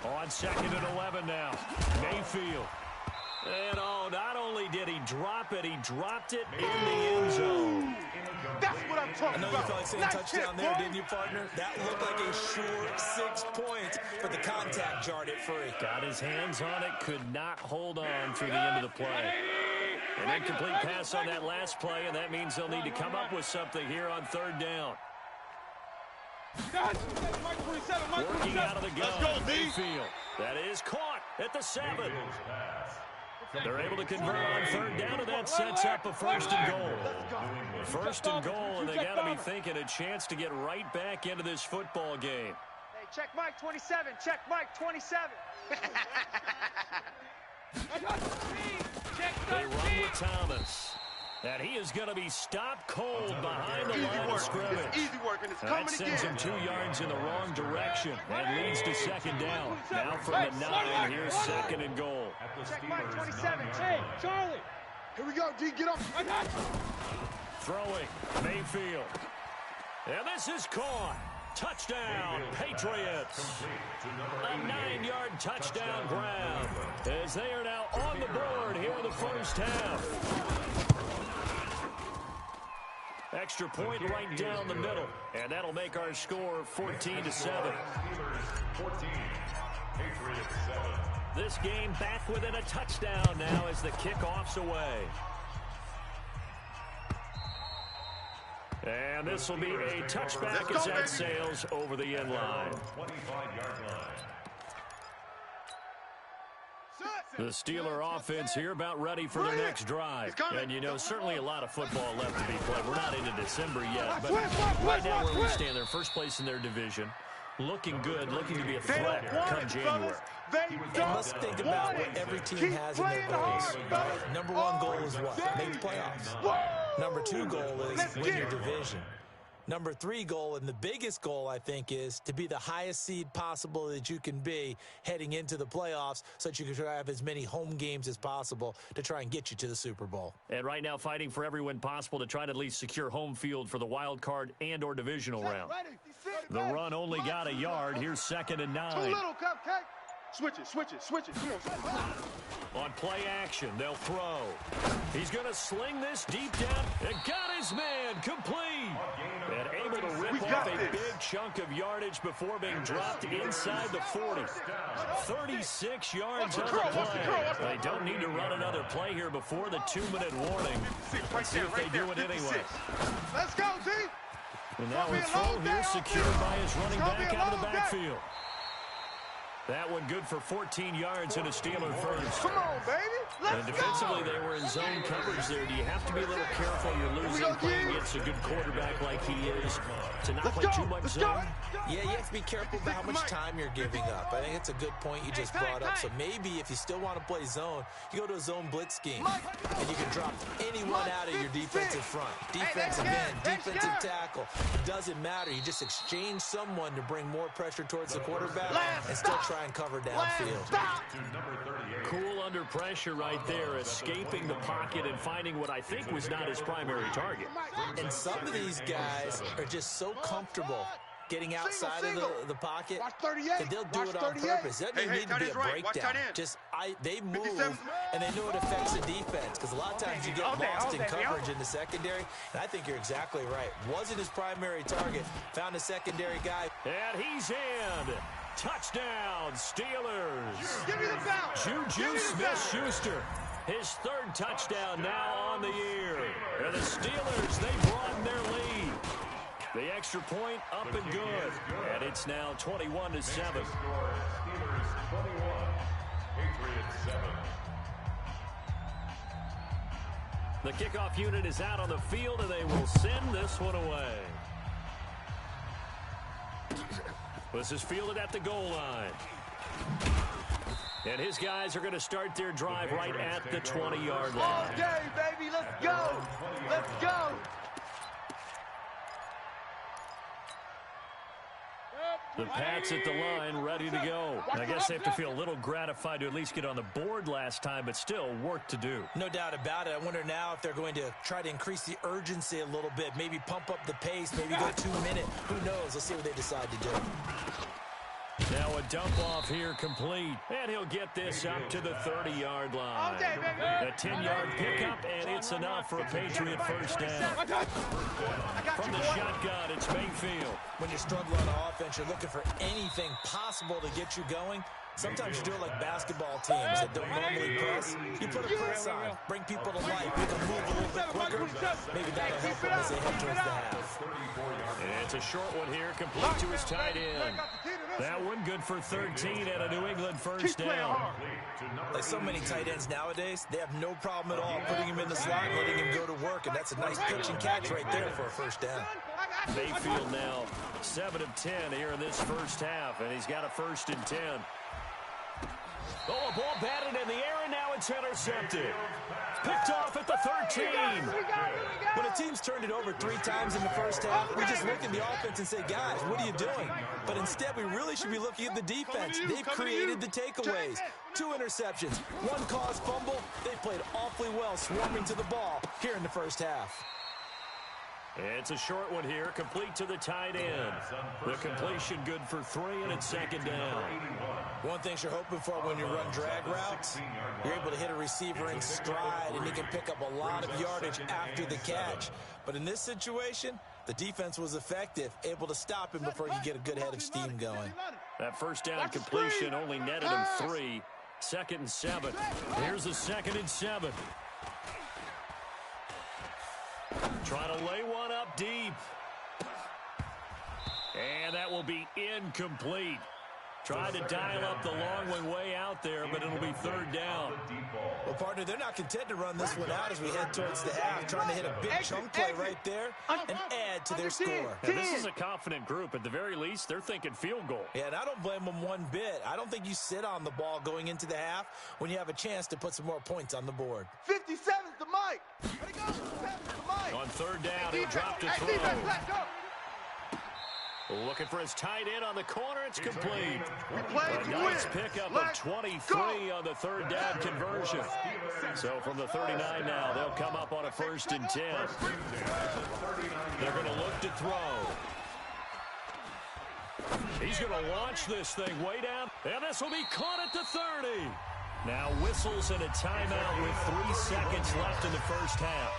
On 2nd and 11 now. Mayfield. And not only did he drop it, he dropped it in the end zone. That's what I'm talking about. I know you felt like saying touchdown there, didn't you, partner? That looked like a short 6 points, but the contact jarred it free. Got his hands on it, could not hold on through the end of the play. An incomplete pass on that last play, and that means they'll need to come up with something here on third down. Working out of the gun, Mayfield. That is caught at the 7. They're able to convert on third down, and that sets up a 1st and goal. 1st and goal, and they got to be thinking a chance to get right back into this football game. Hey, check Mike 27. Check Mike 27. They run with Thomas. And he is going to be stopped cold behind the line of scrimmage. It's easy work, and it's coming That sends again. him 2 yards in the wrong direction and leads to 2nd down. Now from the 9, here's 2nd and goal. Check Mike 27. Hey, Charlie. Here we go, D. Get up. Throwing, Mayfield. And this is caught. Touchdown, Patriots. A 9-yard touchdown grab as they are now on the board here in the first half. Extra point right down the middle, and that'll make our score 14-7. 14, Patriots 7. This game back within a touchdown now as the kickoff's away. And this will be a touchback as that sails over the end line. 25-yard line. The Steeler offense here about ready for their next drive. And, you know, certainly a lot of football left to be played. We're not into December yet, but right now where we stand, they're first place in their division. Looking good, looking to be a threat come January. They must think about what every team has in their goals. Right? Number 1 goal is what? Make the playoffs. Number 2 goal is win your division. Number 3 goal, and the biggest goal, I think, is to be the highest seed possible that you can be heading into the playoffs so that you can try to have as many home games as possible to try and get you to the Super Bowl. And right now fighting for every win possible to try to at least secure home field for the wild card and or divisional round. The run only got a yard. Here's 2nd and 9. Too little, Cupcake. Switch it. Come on. On play action, they'll throw. He's going to sling this deep down and got his man complete. And able to rip off a big chunk of yardage before being dropped inside the 40. 36 yards on the play. They don't need to run another play here before the 2-minute warning. Let's see if they do it anyway. Let's go, T. And now a throw here secured by his running back out of the backfield. That one good for 14 yards and a Steeler first. Come on, baby. And defensively, they were in zone coverage there. Do you have to be a little careful? You're losing playing against a good quarterback like he is to not play too much zone? Yeah, you have to be careful about how much time you're giving up. I think it's a good point you just brought up. So maybe if you still want to play zone, you go to a zone blitz scheme. And you can drop anyone out of your defensive front. Defensive end, defensive tackle. It doesn't matter. You just exchange someone to bring more pressure towards the quarterback and still try try and cover downfield. Cool under pressure right there, escaping the pocket and finding what I think was not his primary target. And some of these guys are just so comfortable getting outside of the pocket that they'll do it on purpose. That doesn't need to be a breakdown. They move, and they know it affects the defense, because a lot of times you get lost in coverage in the secondary, and I think you're exactly right. Wasn't his primary target. Found a secondary guy. And he's in. Touchdown, Steelers. Give me the ball. Juju Smith-Schuster. His third touchdown now on the year. And the Steelers, they broaden their lead. The extra point up and good. And it's now 21-7. Steelers 21, Patriots 7. The kickoff unit is out on the field, and they will send this one away. This is fielded at the goal line. And his guys are going to start their drive right at the 20-yard line. Okay, baby, let's go. Let's go. The Pats at the line, ready to go. I guess they have to feel a little gratified to at least get on the board last time, but still work to do. No doubt about it. I wonder now if they're going to try to increase the urgency a little bit, maybe pump up the pace, maybe go 2 minutes. Who knows? Let's see what they decide to do. Now a dump off here complete, and he'll get this up to the 30-yard line. A 10-yard pickup, and it's enough for a Patriot first down. From the shotgun, it's Mayfield. When you struggle on offense, you're looking for anything possible to get you going. Sometimes you do it like basketball teams that don't normally press. You put a press on, bring people to life, make them move a little bit quicker. Maybe that'll help them as they head towards the half. And it's a short one here, complete to his tight end. That one good for 13 and a New England first down. Like so many tight ends nowadays, they have no problem at all putting him in the slot, letting him go to work, and that's a nice pitch and catch right there for a first down. Mayfield now 7 of 10 here in this first half, and he's got a 1st and 10. Oh, a ball batted in the air, and now it's intercepted. Picked off at the 13. When a team's turned it over 3 times in the first half, we just look at the offense and say, guys, what are you doing? But instead, we really should be looking at the defense. They've created the takeaways. 2 interceptions, 1 caused fumble. They played awfully well swarming to the ball here in the first half. It's a short one here, complete to the tight end. The completion good for 3, and it's 2nd down. One thing you're hoping for when you run drag routes, you're able to hit a receiver in stride, and he can pick up a lot of yardage after the catch. But in this situation, the defense was effective, able to stop him before he get a good head of steam going. That first down completion only netted him 3. 2nd and 7. Here's a 2nd and 7. Trying to lay one up deep. And that will be incomplete. Tried to dial up the long one way out there, but it'll be 3rd down. Well, partner, they're not content to run this one out as we head towards the half, trying to hit a big chunk play right there and add to their score. And this is a confident group. At the very least, they're thinking field goal. Yeah, and I don't blame them one bit. I don't think you sit on the ball going into the half when you have a chance to put some more points on the board. 57's the mic. Ready go. 57's the mic. On 3rd down, he'll drop to throw. Looking for his tight end on the corner. It's complete. A nice pickup of 23 on the 3rd down conversion. So from the 39 now, they'll come up on a 1st and 10. They're going to look to throw. He's going to launch this thing way down. And this will be caught at the 30. Now whistles and a timeout with 3 seconds left in the first half.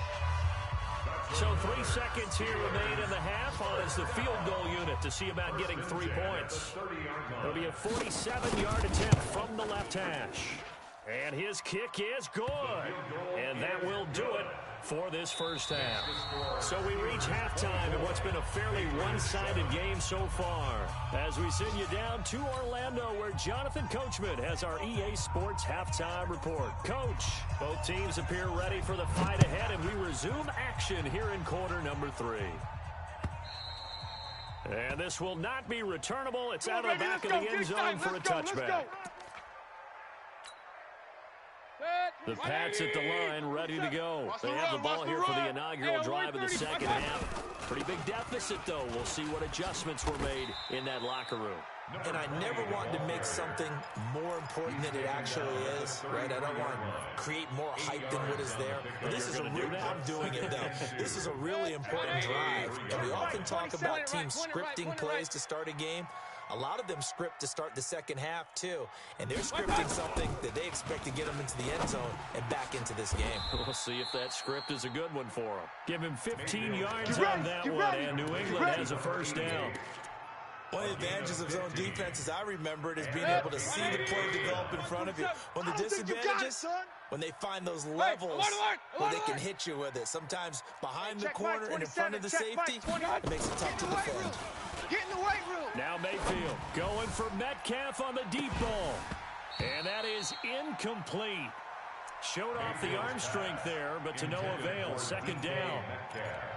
So 3 seconds here remain in the half on as the field goal unit to see about getting 3 points. It'll be a 47-yard attempt from the left hash. And his kick is good. And that will do it for this first half. So we reach halftime in what's been a fairly one-sided game so far. As we send you down to Orlando, where Jonathan Coachman has our EA Sports halftime report. Coach, both teams appear ready for the fight ahead, and we resume action here in quarter number 3. And this will not be returnable. It's out of the back of the end zone for a touchback. The Pats at the line, ready to go. They have the ball here for the inaugural drive of the second half. Pretty big deficit, though. We'll see what adjustments were made in that locker room. and I never want to make something more important than it actually is, right? I don't want to create more hype than what is there. But this is I'm doing it, though. This is a really important drive, and we often talk about teams scripting plays to start a game. A lot of them script to start the second half, too. And they're scripting something that they expect to get them into the end zone and back into this game. We'll see if that script is a good one for them. Give him 15 yards on that one, and New England has a first down. One of the advantages of zone defense, as I remember it, is being able to see the play develop in front of you. One of the disadvantages, when they find those levels where they can hit you with it. Sometimes behind the corner and in front of the safety, it makes it tough to defend. Get in the weight room. Now Mayfield going for Metcalf on the deep ball. And that is incomplete. Showed off the arm strength there, but to no avail. Second down.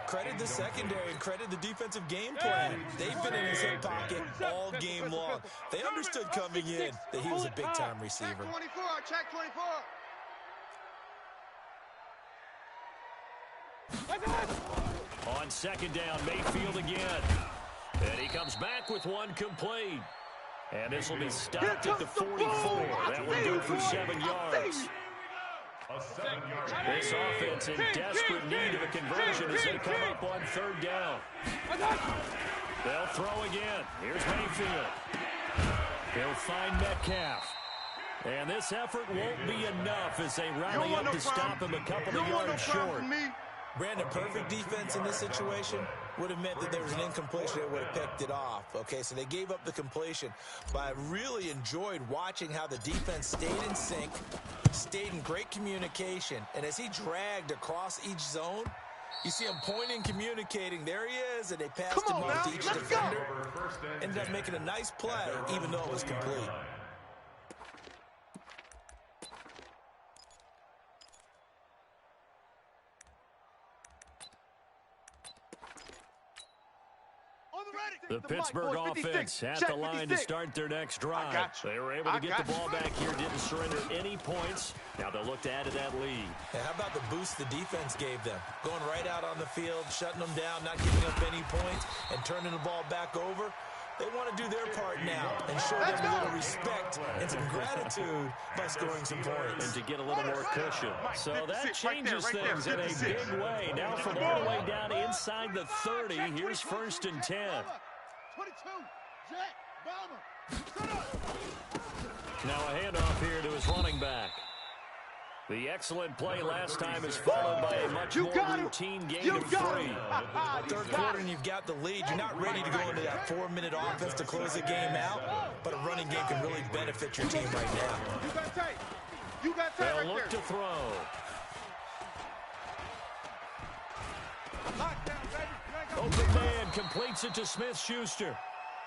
Credit the secondary and credit the defensive game plan. They've been in his hip pocket all game long. They understood coming in that he was a big-time receiver. Check 24, check 24. On second down, Mayfield again. And he comes back with one complete. And this will be stopped at the 44. That would go for 7 yards. This offense in desperate need of a conversion as they come up on third down. They'll throw again. Here's Mayfield. He'll find Metcalf. And this effort won't be enough as they rally up to stop him a couple of yards short. Brandon, perfect defense in this situation would have meant that there was an incompletion that would have picked it off. Okay, so they gave up the completion. But I really enjoyed watching how the defense stayed in sync, stayed in great communication. And as he dragged across each zone, you see him pointing, communicating. There he is, and they passed him off to each defender. Ended up making a nice play, even though it was complete. The Pittsburgh offense at the line to start their next drive. They were able to get the ball back here, didn't surrender any points. Now they'll look to add to that lead. And how about the boost the defense gave them? Going right out on the field, shutting them down, not giving up any points, and turning the ball back over. They want to do their part now and show them a little respect and some gratitude by scoring some points. And to get a little more cushion. So that changes things in a big way. Now from all the way down inside the 30, here's 1st and 10. 22, Jet, Bomber. Now a handoff here to his running back. The excellent play last time is followed by a much more routine gain of 3. Third quarter and you've got the lead. You're not ready to go into that 4-minute offense to close the game out, but a running game can really benefit your team right now. You got tight. You got tight. They'll look to throw. Open man completes it to Smith-Schuster.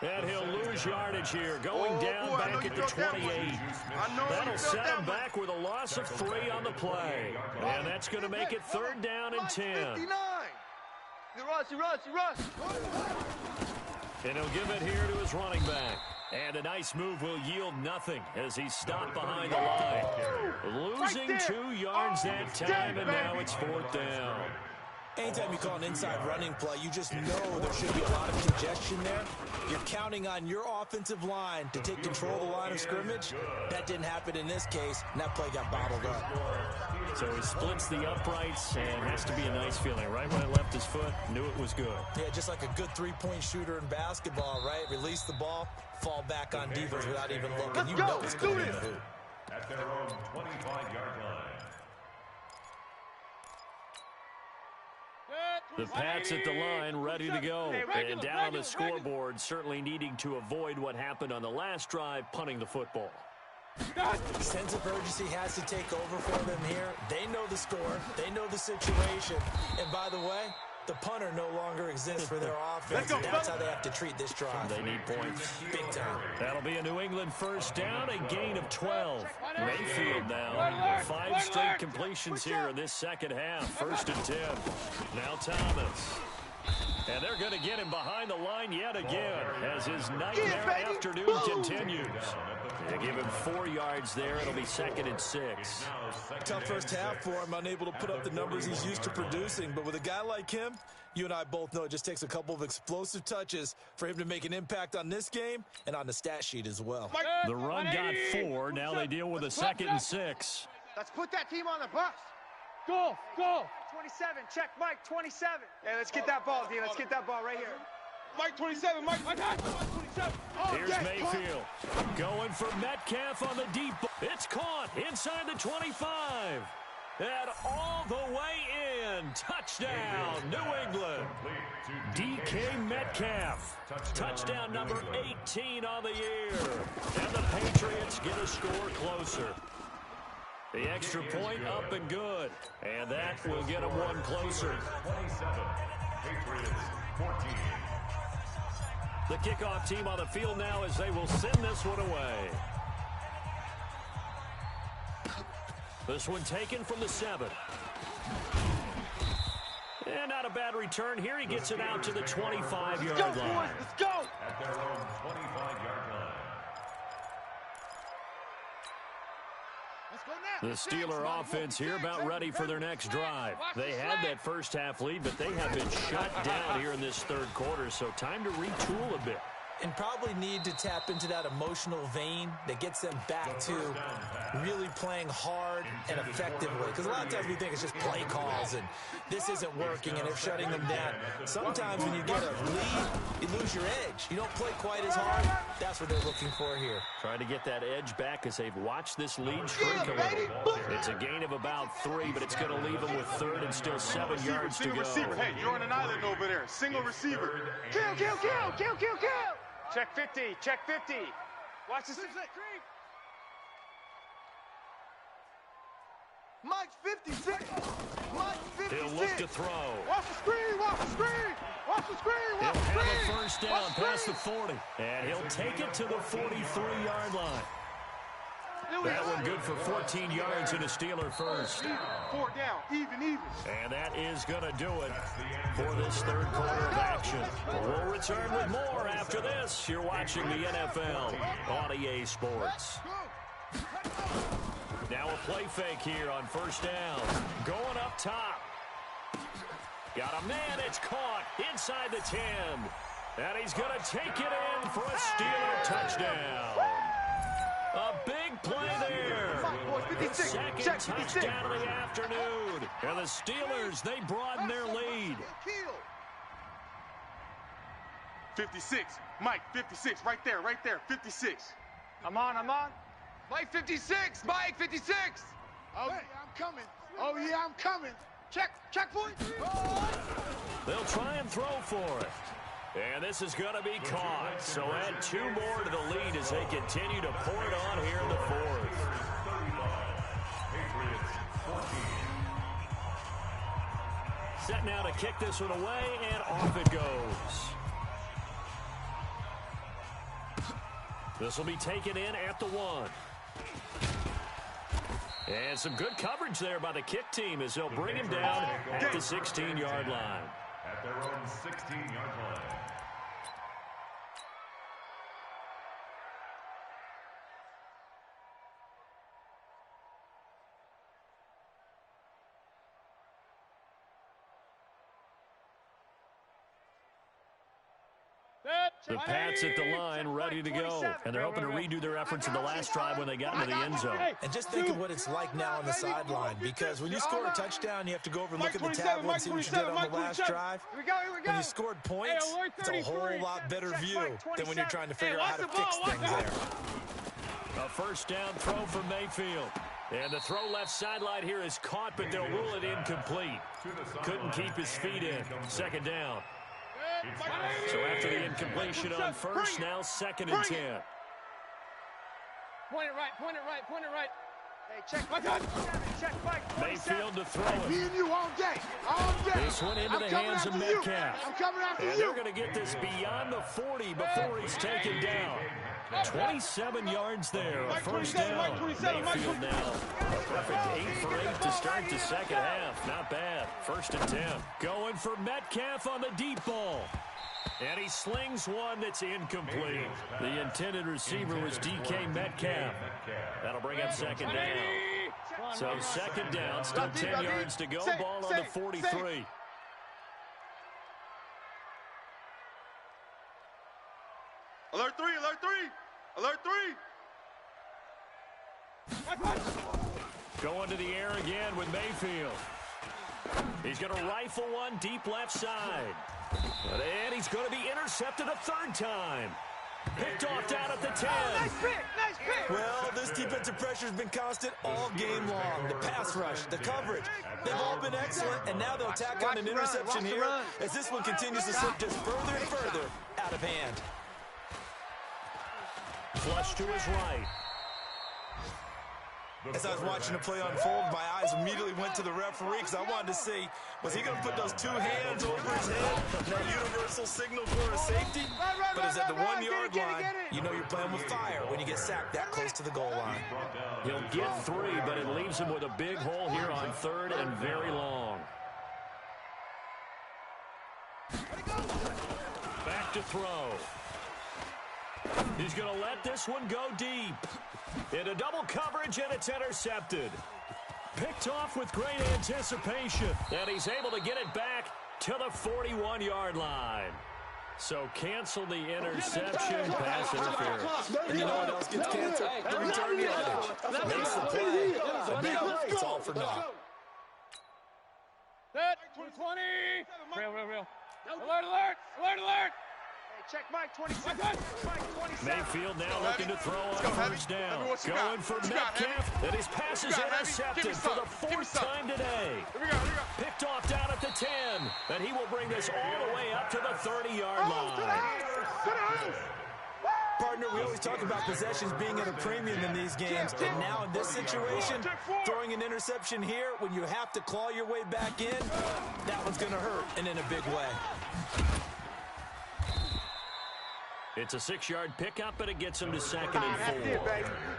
And he'll lose yardage here, going down back at the 28. That'll set him back with a loss of 3 on the play. And that's going to make it 3rd down and 10. You rush. And he'll give it here to his running back. And a nice move will yield nothing as he's stopped behind the line. Losing 2 yards that time, and now it's 4th down. Anytime you call an inside running play, you just know there should be a lot of congestion there. You're counting on your offensive line to take control of the line of scrimmage. That didn't happen in this case, and that play got bottled up. So he splits the uprights, and it has to be a nice feeling. Right when it left his foot, knew it was good. Yeah, just like a good three-point shooter in basketball, right? Release the ball, fall back on defense without even looking. You know it's going in the hoop. At their own 25-yard line. The Pats at the line, ready to go. And down on the scoreboard, certainly needing to avoid what happened on the last drive, punting the football. Sense of urgency has to take over for them here. They know the score. They know the situation. And by the way, the punter no longer exists for their offense. That's how they have to treat this drive. They need points. Big time. That'll be a New England first down, a gain of 12. Mayfield now. 5 straight completions here in this second half. 1st and 10. Now Thomas. And they're going to get him behind the line yet again as his nightmare afternoon continues. They give him 4 yards there. It'll be 2nd and 6. Tough first half for him, unable to put up the numbers he's used to producing. But with a guy like him, you and I both know it just takes a couple of explosive touches for him to make an impact on this game and on the stat sheet as well. The run got 4. Now they deal with a 2nd and 6. Let's put that team on the bus. Go. 27. Check Mike, 27. Hey, let's get that ball, D. Let's get that ball right here. Mike 27, Mike 27. Oh, here's Mayfield going for Metcalf on the deep. It's caught inside the 25. And all the way in. Touchdown, New England. DK Metcalf. Touchdown number 18 on the year. And the Patriots get a score closer. The extra point up and good. And that will get them one closer. 27. Patriots 14. The kickoff team on the field now as they will send this one away. This one taken from the 7. And not a bad return here. He gets it out to the 25-yard line. Let's go! At their own 25-yard line. The Steeler offense here about ready for their next drive. They had that first half lead, but they have been shut down here in this 3rd quarter, so time to retool a bit. And probably need to tap into that emotional vein that gets them back to really playing hard and effectively. Because a lot of times we think it's just play calls and this isn't working and they're shutting them down. Sometimes when you get a lead, you lose your edge. You don't play quite as hard. That's what they're looking for here. Trying to get that edge back as they've watched this lead shrink a little. It's a gain of about 3, but it's going to leave them with 3rd and still 7 yards to go. Receiver. Hey, you're on an island over there. Single receiver. Kill! Check 50. Watch this. Mike 56. Mike 56. He'll look to throw. Watch the screen. He'll have a first down past the 40. And he'll take it to the 43-yard line. That one good for 14 yards in a Steeler first. 4 down, even. And that is going to do it for this 3rd quarter of action. We'll return with more after this. You're watching the NFL on EA Sports. Now a play fake here on first down. Going up top. Got a man. It's caught inside the 10. And he's going to take it in for a Steeler touchdown. A big play there. Second touchdown of the afternoon. And the Steelers, they broaden their lead. 56. Mike, 56. Right there. 56. I'm on. Mike 56. Mike 56. Oh, hey, I'm coming. Check point. They'll try and throw for it. And this is going to be caught. So add 2 more to the lead as they continue to pour it on here in the 4th. Set now to kick this one away, and off it goes. This will be taken in at the 1. And some good coverage there by the kick team as they'll bring him down at the 16-yard line. At their own 16-yard line. The Pats at the line, ready to go. And they're hoping to redo their efforts in the last drive when they got into the end zone. And just think of what it's like now on the sideline, because when you score a touchdown, you have to go over and look at the tablet and see what you did on the last drive. When you scored points, it's a whole lot better view than when you're trying to figure out how to fix things there. A first down throw from Mayfield. And the throw left sideline here is caught, but they'll rule it incomplete. Couldn't keep his feet in. 2nd down. So after the incompletion on first, now 2nd and 10. Point it right. Hey, check Mike. Mayfield to throw it. Me and you all day. This one into the hands of Metcalf. I'm coming after you. And they're going to get this beyond the 40 before he's taken down. 27 yards there, a first down. Mayfield now a perfect 8 for 8 to start the second half. Not bad. 1st and 10. Going for Metcalf on the deep ball. And he slings one that's incomplete. The intended receiver was DK Metcalf. That'll bring up 2nd down. So 2nd down, still 10 yards to go. Ball on the 43. Alert 3, alert 3, alert 3. Going to the air again with Mayfield. He's going to rifle one deep left side. And he's going to be intercepted a 3rd time. Picked off down at the 10. Nice pick. Well, this defensive pressure has been constant all game long. The pass rush, the coverage, they've all been excellent, and now they'll tack on an interception here as this one continues to slip just further and further out of hand. Flush to his right. As I was watching the play unfold, my eyes immediately went to the referee because I wanted to see, was he going to put those 2 hands over his head, that universal signal for a safety? But it's at the 1-yard line. You know you're playing with fire when you get sacked that close to the goal line. He'll get 3, but it leaves him with a big hole here on 3rd and very long. Back to throw. He's going to let this one go deep. Into double coverage, and it's intercepted. Picked off with great anticipation, and he's able to get it back to the 41-yard line. So cancel the interception, pass interference. And you know what else gets canceled? The return yardage. Makes the play, but now it's all for naught. Set. 20. Real. Alert. Check Mike 27. Mike 27. Mayfield now looking to throw on 1st down. Going for Metcalf, and his pass is intercepted for the 4th time today. Picked off down at the 10, and he will bring this all the way up to the 30-yard line. Partner, we always talk about possessions being at a premium in these games, and now in this situation, throwing an interception here when you have to claw your way back in, that one's going to hurt, and in a big way. It's a 6-yard pickup, but it gets him to 2nd and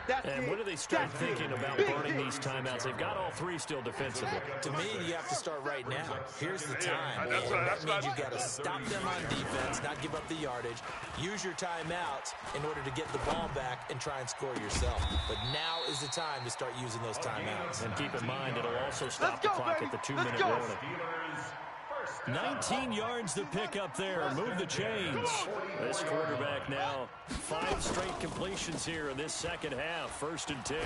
4. And when do they start thinking about burning these timeouts? They've got all 3 still defensively. To me, you have to start right now. Here's the time. That means you've got to stop them on defense, not give up the yardage. Use your timeouts in order to get the ball back and try and score yourself. But now is the time to start using those timeouts. And keep in mind, it'll also stop the clock at the 2-minute warning. 19 yards to pick up there. Move the chains. This quarterback now 5 straight completions here in this second half. 1st and 10.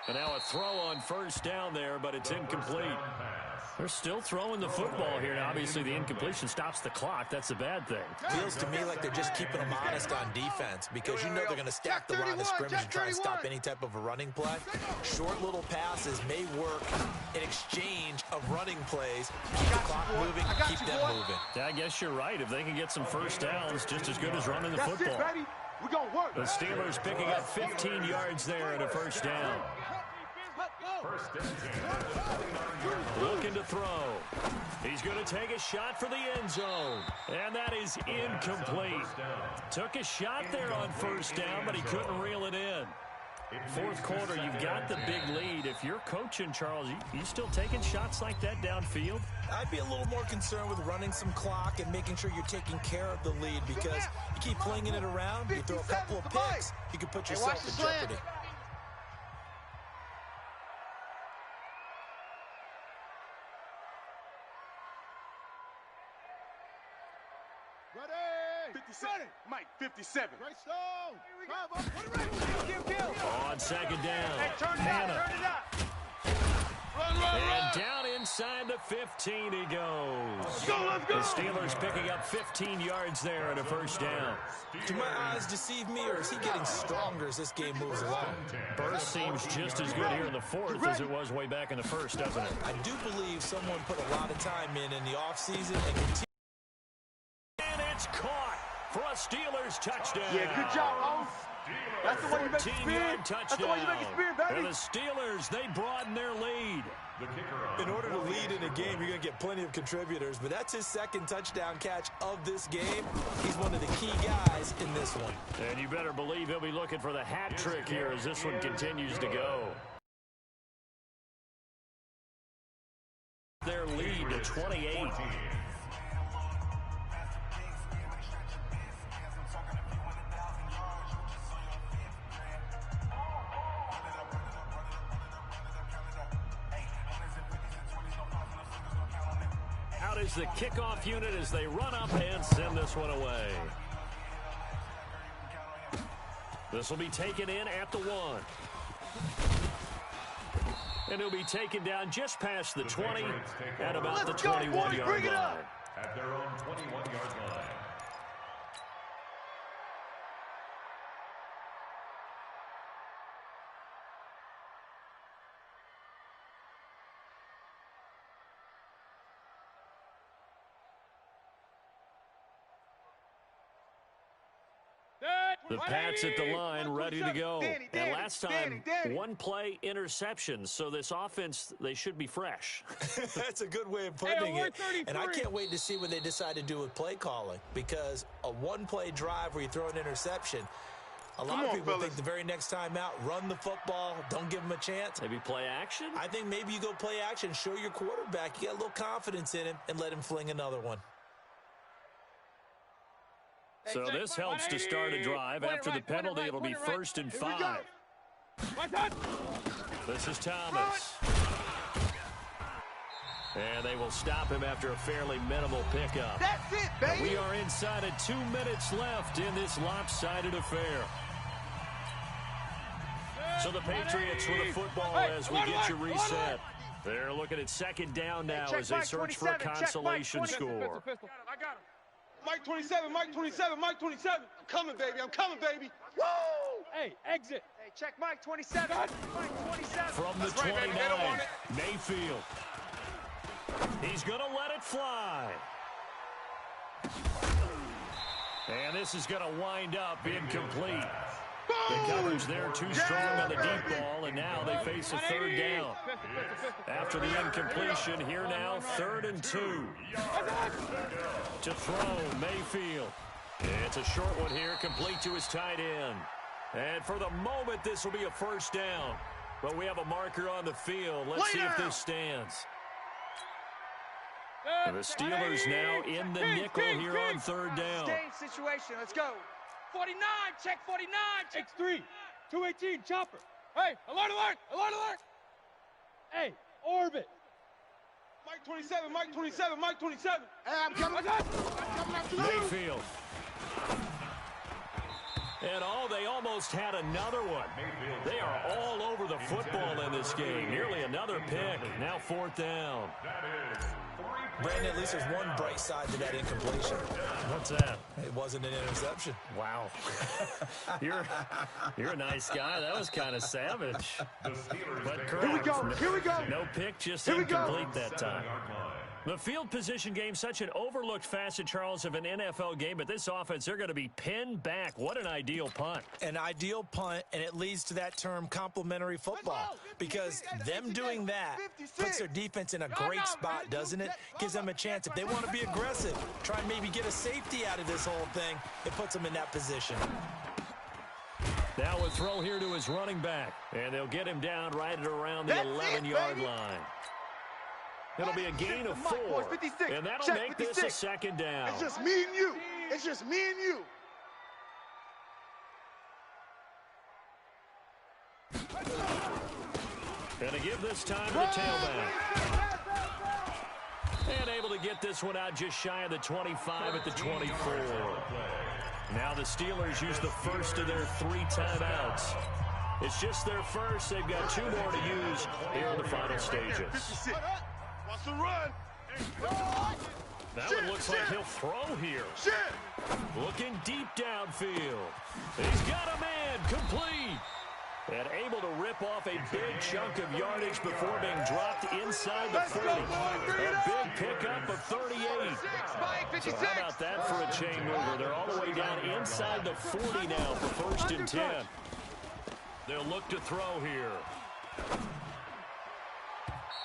And now a throw on 1st down there, but it's incomplete. They're still throwing the football here. Now, obviously, the incompletion stops the clock. That's the bad thing. Feels to me like they're just keeping them honest on defense because you know they're going to stack the line of scrimmage and try to stop any type of a running play. Short little passes may work in exchange of running plays. Keep the clock moving, keep them moving. Yeah, I guess you're right. If they can get some 1st downs, just as good as running the football. We're going to work. The Steelers picking up 15 yards there and a 1st down. Looking to throw. He's going to take a shot for the end zone. And that is incomplete. Took a shot there on 1st down, but he couldn't reel it in. 4th quarter, you've got the big lead. If you're coaching, Charles, you still taking shots like that downfield? I'd be a little more concerned with running some clock and making sure you're taking care of the lead because you keep flinging it around, you throw a couple of picks, you can put yourself in jeopardy. Ready. Mike 57. Great stone. Here we go. Kill. On 2nd down. Hey, turn it up. And down inside the 15 he goes. Let's go. The Steelers picking up 15 yards there and a 1st down. Do my eyes deceive me, or is he getting stronger as this game moves along? Burst seems just as good here in the 4th as it was way back in the 1st, doesn't it? I do believe someone put a lot of time in the offseason and continue. And it's caught for a Steelers touchdown. Yeah, good job, Rose. That's the way you make it spin. 14-yard touchdown. That's the way you make it spin, baby. And the Steelers, they broaden their lead. In order to lead in a game, you're going to get plenty of contributors, but that's his second touchdown catch of this game. He's one of the key guys in this one. And you better believe he'll be looking for the hat trick here as this one continues to go. Their lead to 28. Out is the kickoff unit as they run up and send this one away. This will be taken in at the 1. And he'll be taken down just past the 20 at about the 21-yard line. At their own 21-yard line. The Pats at the line, ready to go. And last time, one play interception. So this offense, they should be fresh. That's a good way of putting it. And I can't wait to see what they decide to do with play calling, because a one-play drive where you throw an interception, a lot of people think the very next time out, run the football, don't give them a chance. Maybe play action? I think maybe you go play action, show your quarterback you got a little confidence in him, and let him fling another one. So this helps to start a drive. After the penalty, it'll be 1st and 5. This is Thomas. And they will stop him after a fairly minimal pickup. That's it, baby. We are inside of 2 minutes left in this lopsided affair. So the Patriots with the football as we get you reset. They're looking at 2nd down now as they search for a consolation score. I got him. Mike 27, Mike 27, Mike 27. I'm coming, baby. I'm coming, baby. Woo! Hey, exit. Hey, check Mike 27. Mike 27. From the 29, Mayfield. He's going to let it fly. And this is going to wind up incomplete. The coverage there too strong on the deep ball, and now they face a 3rd down. After the incompletion, here now 3rd and 2. To throw, Mayfield. It's a short one here, complete to his tight end. And for the moment, this will be a 1st down. But we have a marker on the field. Let's see if this stands. The Steelers now in the nickel here on 3rd down. Exchange situation. Let's go. 49, check 49, check 3, 218, chopper. Hey, alert, alert, alert, alert. Hey, orbit. Mike 27, Mike 27, Mike 27. Hey, I'm coming after you. Mayfield. And they almost had another one. They are all over the football in this game. Nearly another pick. Now 4th down. Brandon, at least there's one bright side to that incompletion. What's that? It wasn't an interception. Wow. You're a nice guy. That was kind of savage. But correct. Here we go. Here we go. No pick, just incomplete that time. The field position game, such an overlooked facet, Charles, of an NFL game, but this offense, they're going to be pinned back. What an ideal punt. An ideal punt, and it leads to that term complementary football, because them doing that puts their defense in a great spot, doesn't it? Gives them a chance. If they want to be aggressive, try and maybe get a safety out of this whole thing, it puts them in that position. Now a throw here to his running back, and they'll get him down right at around the 11-yard line. It'll be a gain of 4, and that'll make this a 2nd down. It's just me and you. It's just me and you. Gonna give this time to the tailback. And able to get this one out just shy of the 25 at the 24. Now the Steelers use the first of their 3 timeouts. It's just their first. They've got 2 more to use here in the final stages. Watch the run. That one looks like he'll throw here. Looking deep downfield. He's got a man complete. And able to rip off a big chunk of yardage before being dropped inside the 40. A big pickup of 38. So how about that for a chain mover? They're all the way down inside the 40 now for 1st and 10. They'll look to throw here.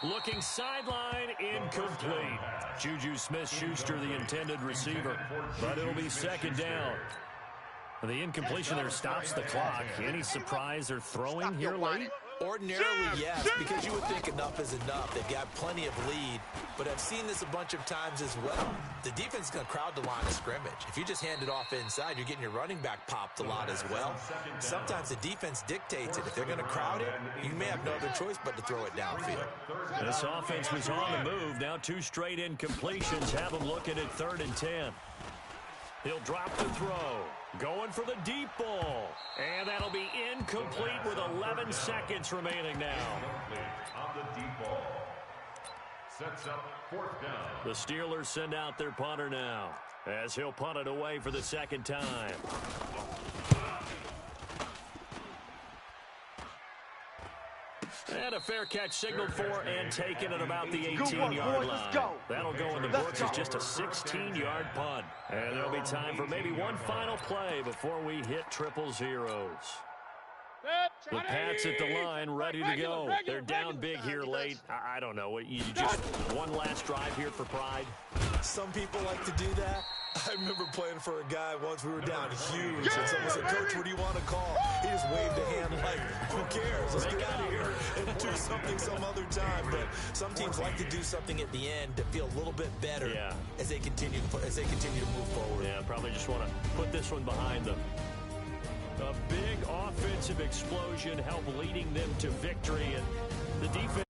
Looking sideline, incomplete. Juju Smith-Schuster, the intended receiver, but it'll be 2nd down. The incompletion there stops the clock. Any surprise or throwing here late? Ordinarily, yes, because you would think enough is enough. They've got plenty of lead, but I've seen this a bunch of times as well. The defense is going to crowd the line of scrimmage. If you just hand it off inside, you're getting your running back popped a lot as well. Sometimes the defense dictates it. If they're going to crowd it, you may have no other choice but to throw it downfield. This offense was on the move. Now 2 straight incompletions have them looking at 3rd and 10. He'll drop the throw. Going for the deep ball. And that'll be incomplete with 11 seconds remaining now. On the deep ball. Sets up 4th down. The Steelers send out their punter now, as he'll punt it away for the 2nd time. And a fair catch signaled for and taken at about the 18-yard line. That'll go in the books as just a 16-yard punt. And there'll be time for maybe one final play before we hit triple zeros. The Pats at the line, ready to go. They're down big here late. I don't know. You just one last drive here for pride? Some people like to do that. I remember playing for a guy once. We were down huge, and someone said, "Coach, what do you want to call?" He just waved a hand like, "Who cares? Let's get out of here and do something some other time." But some teams like to do something at the end to feel a little bit better as they continue to move forward. Yeah, probably just want to put this one behind them. A big offensive explosion helped leading them to victory, and the defense